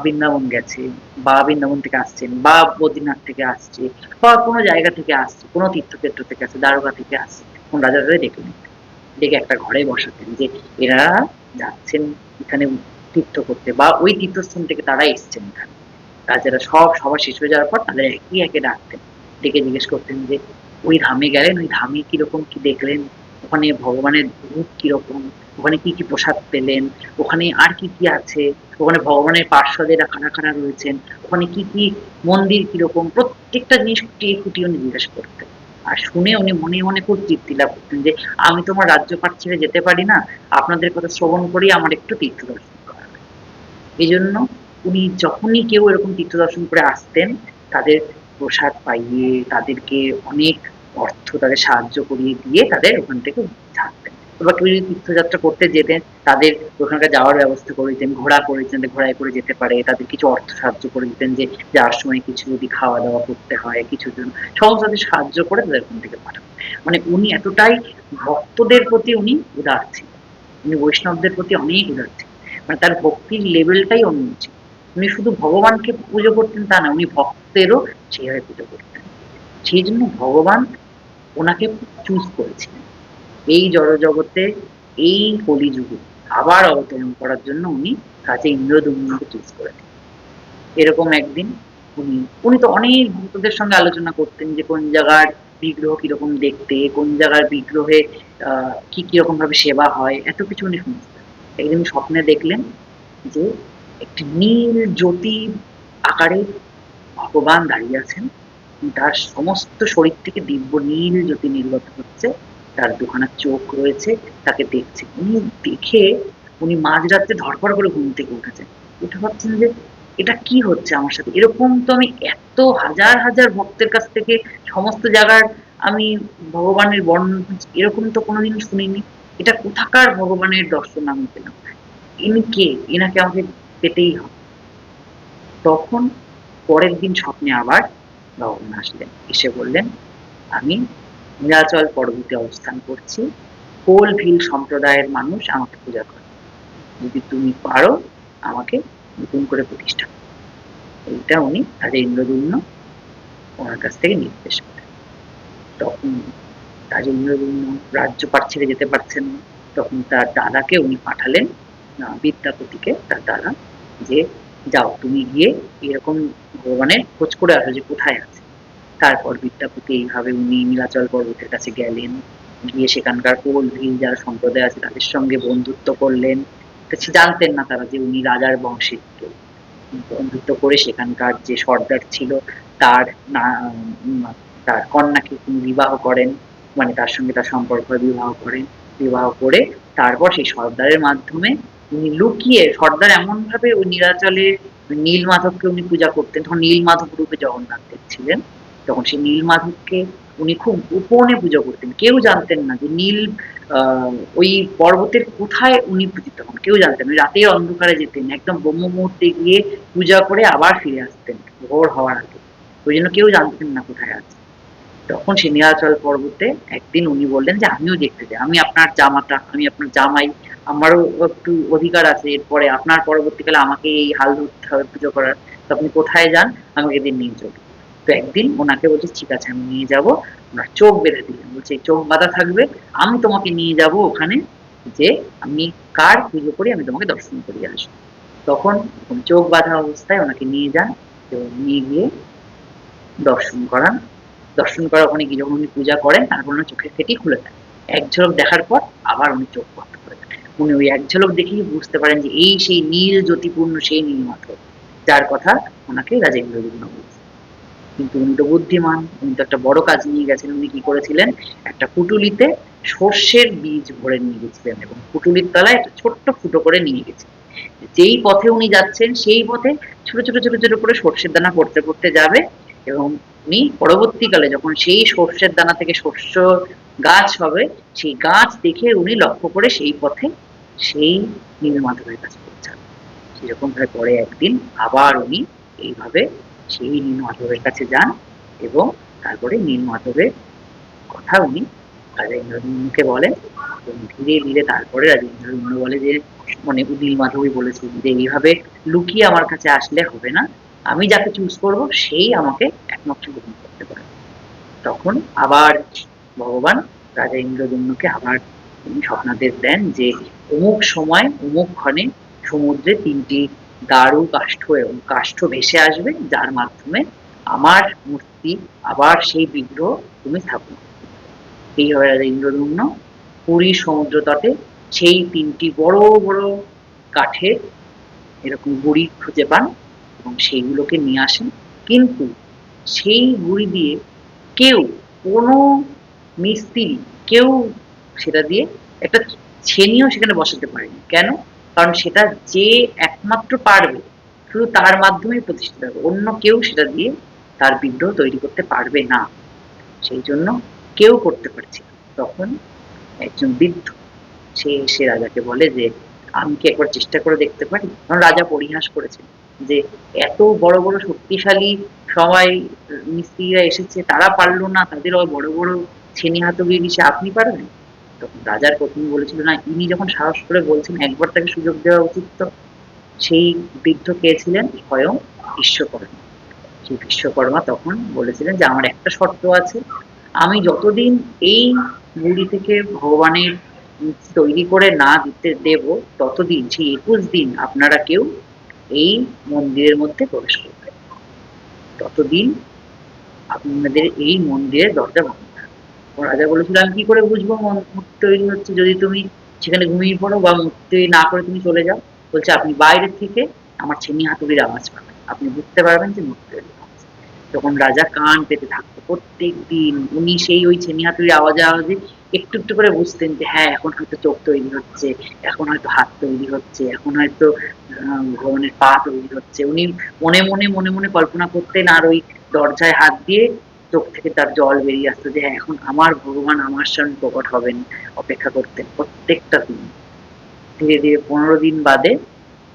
বৃন্দাবন গেছে বা বৃন্দাবন থেকে আসছেন বা বদ্রীনাথ থেকে আসছে বা কোনো জায়গা থেকে আসছে, কোনো তীর্থক্ষেত্র থেকে আসছে, দ্বারকা থেকে আসছে, কোন রাজা তাদের ডেকে নিতেন, ডেকে একটা ঘরে বসাতেন যে এরা যাচ্ছেন এখানে তীর্থ করতে বা ওই তীর্থস্থান থেকে তারা এসছেন এখানে। রাজারা সবার শেষ হয়ে যাওয়ার পর তাদের একে একে ডাকতেন, ডেকে জিজ্ঞেস করতেন যে ওই ধামে গেলেন, ওই ধামে কিরকম কি দেখলেন, ওখানে ভগবানের রূপ কিরকম, ওখানে কি কি প্রসাদ পেলেন, ওখানে আর কি কি আছে, ওখানে ভগবানের পার্শ্বদেরা কারা কারা রয়েছেন, ওখানে কি কি মন্দির কিরকম, প্রত্যেকটা জিনিস খুঁটিয়ে খুঁটিয়ে উনি জিজ্ঞেস করতেন। আর শুনে উনি মনে মনে খুব তৃপ্তি লাভ করতেন যে আমি তোমার রাজ্যপাট ছেড়ে যেতে পারি না, আপনাদের কথা শ্রবণ করেই আমার একটু তীর্থ দর্শন করা। এই জন্য উনি যখনই কেউ এরকম তীর্থ দর্শন করে আসতেন, তাদের প্রসাদ পাইয়ে, তাদেরকে অনেক অর্থ তাদের সাহায্য করিয়ে দিয়ে তাদের ওখান থেকে ছাড়তেন। এবার কেউ যদি তীর্থযাত্রা করতে যেতেন, তাদের ওখানকার যাওয়ার ব্যবস্থা করে দিতেন, ঘোড়া করে দিতেন, ঘোড়ায় করে যেতে পারে, তাদের কিছু অর্থ সাহায্য করে দিতেন, যে যাওয়ার সময় কিছু যদি খাওয়া দাওয়া করতে হয়, কিছু জন সমস্ত তাদের সাহায্য করে তাদের ওখান থেকে পাঠাতেন। মানে উনি এতটাই ভক্তদের প্রতি উনি উদার ছিলেন, উনি বৈষ্ণবদের প্রতি অনেক উদার ছিলেন। মানে তার ভক্তির লেভেলটাই অন্য ছিল। উনি শুধু ভগবানকে পুজো করতেন তা না, উনি ভক্তেরও সেভাবে পুজো করতেন। সেই জন্য ভগবান ওনাকে চুজ করেছিলেন এই জড়জগতে, এই কলিযুগে আবার অবতরণ করার জন্য উনি রাজা ইন্দ্রদ্যুম্নকে চুজ করেছেন। এরকম একদিন উনি উনি তো অনেক ভক্তদের সঙ্গে আলোচনা করতেন যে কোন জায়গার বিগ্রহ কিরকম দেখতে, কোন জায়গার বিগ্রহে কি কিরকম ভাবে সেবা হয়, এত কিছু উনি শুনতেন। একদিন স্বপ্নে দেখলেন যে একটি নীল জ্যোতি আকারে ভগবান দাঁড়িয়ে আছেন, তার সমস্ত শরীর থেকে দিব্য নীল জ্যোতি নির্গত হচ্ছে, তার দুখানা চোখ রয়েছে, তাকে দেখছে। উনি দেখে উনি মাঝরাত্রে ধড়ফড় করে ঘুম থেকে উঠেছেন, উঠে ভাবছেন যে এটা কি হচ্ছে আমার সাথে, এরকম তো আমি এত হাজার হাজার ভক্তের কাছ থেকে সমস্ত জায়গার আমি ভগবানের বর্ণনা শুনছি, এরকম তো কোনোদিন শুনিনি, এটা কোথাকার ভগবানের দর্শন আমি পেলাম, ইনি কে, এনাকে আমাকে পেতেই হবে। তখন পরের দিন স্বপ্নে আবার ভগবান আসলেন, এসে বললেন আমি নীলাচল পর্বতে অবস্থান করছি, কোল ভিল সম্প্রদায়ের মানুষ আমাকে পূজা করে, যদি তুমি পারো আমাকে নতুন করে প্রতিষ্ঠা করো। এইটা উনি রাজা ইন্দ্রদ্যুম্ন ওনার কাছ থেকে নির্দেশ করেন। তখন রাজা ইন্দ্রদ্যুম্ন রাজ্যপাট ছেড়ে যেতে পারছেন না, তখন তার দাদাকে উনি পাঠালেন, বিদ্যাপতিকে, তার দাদা, যে যাও তুমি গিয়ে এরকম ভগবানের খোঁজ করে আসো যে কোথায় আছে। তারপর বিদ্যাপতি এইভাবে উনি নীলাচল পর্বতের কাছে গেলেন, গিয়ে সেখানকার কোল ভিল যারা সম্প্রদায় আছে তাদের সঙ্গে বন্ধুত্ব করলেন, জানতেন না তারা যে উনি রাজার বংশের কেউ। বন্ধুত্ব করে সেখানকার যে সর্দার ছিল তার না তার কন্যাকে তিনি বিবাহ করেন, মানে তার সঙ্গে তার সম্পর্ক বিবাহ করেন, বিবাহ করে তারপর সেই সর্দারের মাধ্যমে উনি লুকিয়ে, সর্দার এমন ভাবে ওই নীলাচলে নীল মাধবকে উনি পূজা করতেন, তখন নীল মাধব রূপে জগন্নাথ দেব ছিলেন, তখন সেই নীল মাধবকে উনি খুব গোপনে পুজো করতেন, কেউ জানতেন না যে নীল ওই পর্বতের কোথায় উনি পূজিত হন, কেউ জানতেন না, রাতের অন্ধকারে যেতেন, একদম ব্রহ্ম মুহূর্তে গিয়ে পূজা করে আবার ফিরে আসতেন ভোর হওয়ার আগে, ওই জন্য কেউ জানতেন না কোথায় আছে। তখন সে নীলাচল পর্বতে একদিন উনি বললেন যে আমিও দেখতে চাই, আমি আপনার জামাতা, আমি আপনার জামাই, আমারও একটু অধিকার আছে, এরপরে আপনার পরবর্তীকালে আমাকে এই হাল ধরতে হবে পুজো করার, তো আপনি কোথায় যান আমাকে এদিন নিয়ে চলুন। তো একদিন ওনাকে বলছে ঠিক আছে আমি নিয়ে যাবো, ওনার চোখ বেঁধে দিলেন, বলছে চোখ বাঁধা থাকবে, আমি তোমাকে নিয়ে যাব ওখানে, যে আমি কার পুজো করি আমি তোমাকে দর্শন করিয়ে আসবো। তখন চোখ বাঁধা অবস্থায় ওনাকে নিয়ে যান এবং নিয়ে গিয়ে দর্শন করান, দর্শন করা ওখানে গিয়ে যখন উনি পূজা করেন তারপর ওনার চোখের ফেটি খুলে দেন, এক ঝলক দেখার পর আবার উনি চোখ বন্ধ করে দেন। উনি ওই এক ঝলক দেখেই বুঝতে পারেন যে এই সেই নীল জ্যোতিপূর্ণ সেই নীলমাধব যার কথা ওনাকে রাজা ইন্দ্রদ্যুম্ন বলছেন। কিন্তু উনি তো বুদ্ধিমান, উনি তো একটা বড় কাজ নিয়ে গেছেন, উনি কি করেছিলেন, একটা পুটুলিতে সর্ষের বীজ ভরে নিয়ে গেছিলেন এবং পুটুলির তলায় একটা ছোট্ট ফুটো করে নিয়ে গেছেন, যেই পথে উনি যাচ্ছেন সেই পথে ছোট ছোট ছোট ছোট করে সর্ষের দানা পড়তে পড়তে যাবে, এবং উনি পরবর্তীকালে যখন সেই সর্ষের দানা থেকে শস্য গাছ হবে, সেই গাছ দেখে উনি লক্ষ্য করে সেই পথে সেই নীলমাধবের কাছে পৌঁছান। সেরকম ভাবে পরে একদিন আবার উনি এইভাবে সেই নীলমাধবের কাছে যান এবং তারপরে নীলমাধবের কথা উনি রাজা ইন্দ্রদ্যুম্নকে বলেন, এবং ধীরে ধীরে তারপরে রাজা ইন্দ্রদ্যুম্ন বলে যে মানে নীলমাধবই বলেছিল যে এইভাবে লুকিয়ে আমার কাছে আসলে হবে না, আমি যাকে চুজ করব সেই আমাকে একমাত্র গ্রহণ করতে পারে। তখন আবার ভগবান রাজা ইন্দ্রদ্যুম্নকে আবার তিনি স্বপ্নাদেশ দেন যে অমুক সময় অমুক ক্ষণে সমুদ্রে তিনটি দারু কাষ্ঠ এবং কাষ্ঠ ভেসে আসবে, যার মাধ্যমে আমার মূর্তি আবার সেই বিগ্রহ তুমি স্থাপন করবে। এইভাবে রাজা ইন্দ্রদ্যুম্ন পুরীর সমুদ্র তটে সেই তিনটি বড় বড় কাঠের এরকম গুড়ি খুঁজে পান এবং সেইগুলোকে নিয়ে আসেন, কিন্তু সেই গুড়ি দিয়ে কেউ, কোনো মিস্ত্রি, কেউ সেটা দিয়ে একটা ছেনিও সেখানে বসাতে পারেনি। কেন? কারণ সেটা যে একমাত্র পারবে শুধু তার মাধ্যমেই প্রতিষ্ঠিত হবে, অন্য কেউ সেটা দিয়ে তার বিগ্রহ তৈরি করতে পারবে না, সেই জন্য কেউ করতে পারছে না। তখন একজন বৃদ্ধ সে এসে রাজাকে বলে যে আমি কি একবার চেষ্টা করে দেখতে পারি, কারণ রাজা পরিহাস করেছেন যে এত বড় বড় শক্তিশালী সবাই মিস্ত্রিরা এসেছে, তারা পারলো না, তাদের ওই বড় বড় ছেনি হাতুড়ি দিছে, আপনি পারবেন? তখন রাজার পত্নী বলেছিল, না, ইনি যখন সাহস করে বলছেন একবার তাকে সুযোগ দেওয়া উচিত। তো সেই বৃদ্ধ কে ছিলেন? স্বয়ং বিশ্বকর্মা। সেই বিশ্বকর্মা তখন বলেছিলেন যে আমার একটা শর্ত আছে, আমি যতদিন এই বুড়ি থেকে ভগবানের মূর্তি তৈরি করে না দিতে দেব, ততদিন, সেই ২১ দিন আপনারা কেউ এই মন্দিরের মধ্যে প্রবেশ করবেন। ততদিন আপনাদের এই মন্দিরের দরজা বন্ধ থাকবে। রাজা বলেছিল, আমি কি করে বুঝবো মূর্তি তৈরি হচ্ছে যদি তুমি সেখানে ঘুমিয়ে পড়ো বা মূর্তি তৈরি না করে তুমি চলে যাও? বলছে, আপনি বাইরে থেকে আমার ছেনি হাতুড়ির আওয়াজ পাবেন, আপনি বুঝতে পারবেন যে মূর্তি তৈরি হচ্ছে। তখন রাজা কান পেতে থাকতো। প্রত্যেক দিন উনি সেই ওই ছেনি হাতুড়ির আওয়াজে আওয়াজে একটু একটু করে বুঝতেন যে হ্যাঁ, এখন হয়তো চোখ তৈরি হচ্ছে, এখন হয়তো হাত তৈরি হচ্ছে, এখন হয়তো ভগবানের পা তৈরি হচ্ছে। উনি মনে মনে মনে মনে কল্পনা করতেন, আর ওই দরজায় হাত দিয়ে চোখ থেকে তার জল বেরিয়ে আসতো যে হ্যাঁ, এখন আমার ভগবান আমার সামনে প্রকট হবেন। অপেক্ষা করতেন প্রত্যেকটা দিন। ধীরে ধীরে ১৫ দিন বাদে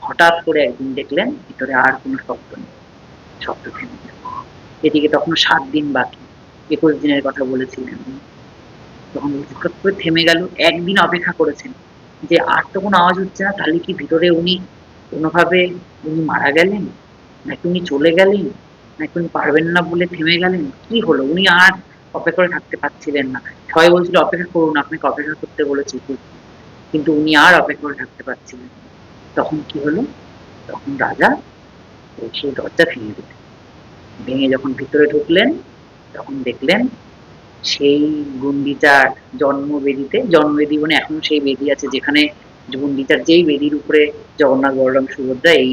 হঠাৎ করে একদিন দেখলেন ভিতরে আর কোনো শব্দ নেই, শব্দ থেমে গেল। এদিকে তখন ৭ দিন বাকি, ২১ দিনের কথা বলেছিলেন। তখন হঠাৎ করে থেমে গেল। একদিন অপেক্ষা করেছেন যে আর তো কোনো আওয়াজ হচ্ছে না, তাহলে কি ভিতরে উনি কোনোভাবে উনি মারা গেলেন, নাকি উনি চলে গেলেন, নাকি উনি পারবেন না বলে থেমে গেলেন, কি হলো? উনি আর অপেক্ষা করে থাকতে পারছিলেন না। সবাই বলছিল অপেক্ষা করুন, আপনাকে অপেক্ষা করতে বলেছি, কিন্তু উনি আর অপেক্ষা করে থাকতে পারছিলেন না। তখন কি হলো? তখন রাজা সেই দরজা ভেঙে দিলেন। ভেঙে যখন ভিতরে ঢুকলেন, তখন দেখলেন সেই গুন্ডিচার জন্মবেদীতে, জন্মবেদী মানে এখনো সেই বেদী আছে যেখানে গুন্ডিচার, যেই বেদির উপরে জগন্নাথ, বলরাম, সুভদ্রা এই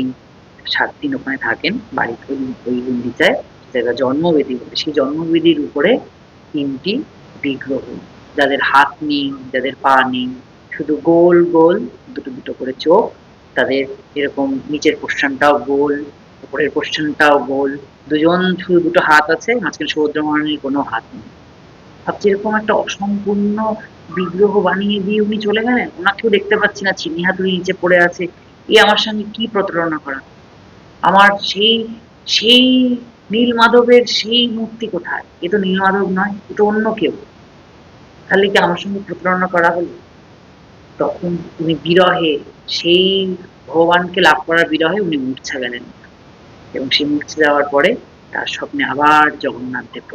৭ দিন ওখানে থাকেন বাড়িতে, ওই গুন্ডিচায়, যেটা জন্মবেদী বলে, সেই জন্মবেদীর উপরে ৩টি বিগ্রহ, যাদের হাত নেই, যাদের পা নেই, শুধু গোল গোল দুটো দুটো করে চোখ, তাদের এরকম নিচের পোর্শনটাও গোল, উপরের পোর্শনটাও গোল, দুজন শুধু দুটো হাত আছে, মাঝখানে সুভদ্রা মহারানীর কোনো হাত নেই। ভাবছি এরকম একটা অসম্পূর্ণ বিগ্রহ বানিয়ে দিয়ে উনি চলে গেলেন, ওনাকেও দেখতে পাচ্ছি না, চিনি হাতুড়ি নিচে পড়ে আছে, এ আমার সঙ্গে কি প্রতারণা করা! আমার সেই সেই নীলমাধবের সেই মূর্তি কোথায়? এ তো নীলমাধব নয়, এ তো অন্য কেউ। তাহলে কি আমার সঙ্গে প্রতারণা করা হলো? তখন উনি বিরহে, সেই ভগবানকে লাভ করার বিরহে উনি মূর্ছা গেলেন, এবং সেই মূর্ছা যাওয়ার পরে তার স্বপ্নে আবার জগন্নাথ দেব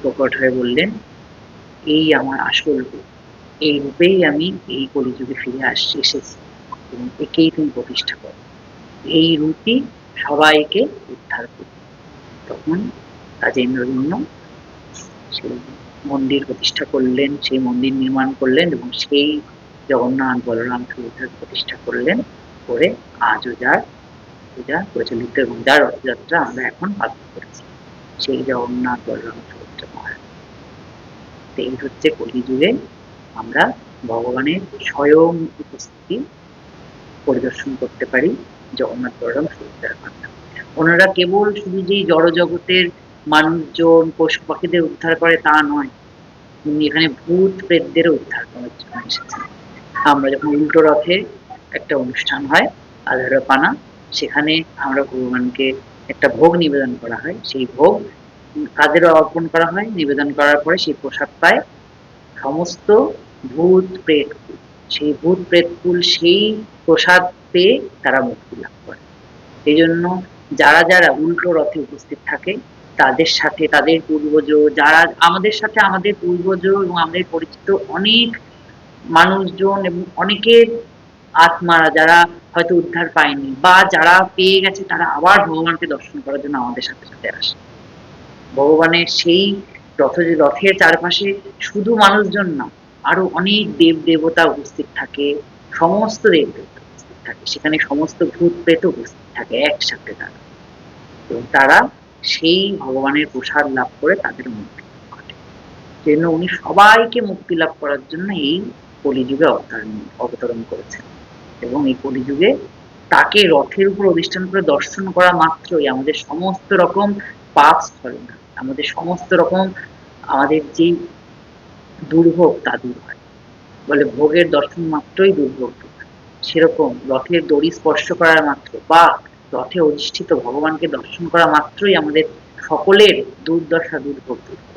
প্রকট হয়ে বললেন, এই আমার আসল রূপ, এই রূপেই আমি এই কলিযুগে ফিরে এসেছি, এবং একেই তুমি প্রতিষ্ঠা করো, এই রূপই সবাইকে উদ্ধার করবে। তখন রাজেন্দ্রজন্য সেই মন্দির প্রতিষ্ঠা করলেন, সেই মন্দির নির্মাণ করলেন, এবং সেই জগন্নাথ, বলরাম, সুভদ্রার প্রতিষ্ঠা করলেন, করে আজও যার পূজা প্রচলিত এবং যার রথযাত্রা আমরা এখন পালন করছি, সেই জগন্নাথ, বলরাম, সুভদ্রা মহারাজ। এই হচ্ছে কলিযুগে আমরা ভগবানের স্বয়ং উপস্থিতি পরিদর্শন করতে পারি জগন্নাথ, বলরাম, সুভদ্রার মাধ্যমে। ওনারা কেবল শুধু যেই জড়জগতের মানুষজন, পশু পাখিদের উদ্ধার করে তা নয়, উনি এখানে ভূত প্রেতদেরও উদ্ধার করার জন্য এসেছেন। আমরা যখন উল্টো রথে একটা অনুষ্ঠান হয়, আধারপানা, সেখানে আমরা ভগবানকে একটা ভোগ নিবেদন করা হয়, সেই ভোগ কাদেরও অর্পণ করা হয়, নিবেদন করার পরে সেই প্রসাদ পায় সমস্ত ভূত প্রেতকুল। সেই ভূত প্রেতকুল সেই প্রসাদ পেয়ে তারা মুক্তি লাভ করে। সেই জন্য যারা যারা উল্টো রথে উপস্থিত থাকে, তাদের সাথে তাদের পূর্বজ, যারা আমাদের সাথে, আমাদের পূর্বজ এবং আমাদের পরিচিত অনেক মানুষজন এবং অনেকের আত্মারা, যারা হয়তো উদ্ধার পায়নি বা যারা পেয়ে গেছে, তারা আবার ভগবানকে দর্শন করার জন্য আমাদের সাথে সাথে আসে। ভগবানের সেই রথের চারপাশে শুধু মানুষজন না, আরো অনেক দেব দেবতা উপস্থিত থাকে, সমস্ত দেব দেবতা উপস্থিত থাকে, সেখানে সমস্ত ভূত প্রেত উপস্থিত থাকে একসাথে তারা, এবং তারা সেই ভগবানের প্রসাদ লাভ করে তাদের মুক্তি ঘটে। সেজন্য উনি সবাইকে মুক্তি লাভ করার জন্য এই কলিযুগে অবতরণ করেছেন, এবং এই কলিযুগে তাকে রথের উপর অধিষ্ঠান করে দর্শন করা মাত্রই আমাদের সমস্ত রকম পাপ স্খলন, আমাদের সমস্ত রকম, আমাদের যেই দুর্ভোগ তা দূর হয়। বলে ভোগের দর্শন মাত্রই দুর্ভোগ দূর হয়। সেরকম রথের দড়ি স্পর্শ করার মাত্র বা রথে অধিষ্ঠিত ভগবানকে দর্শন করা মাত্রই আমাদের সকলের দুর্দশা দুর্ভোগ দূর হয়।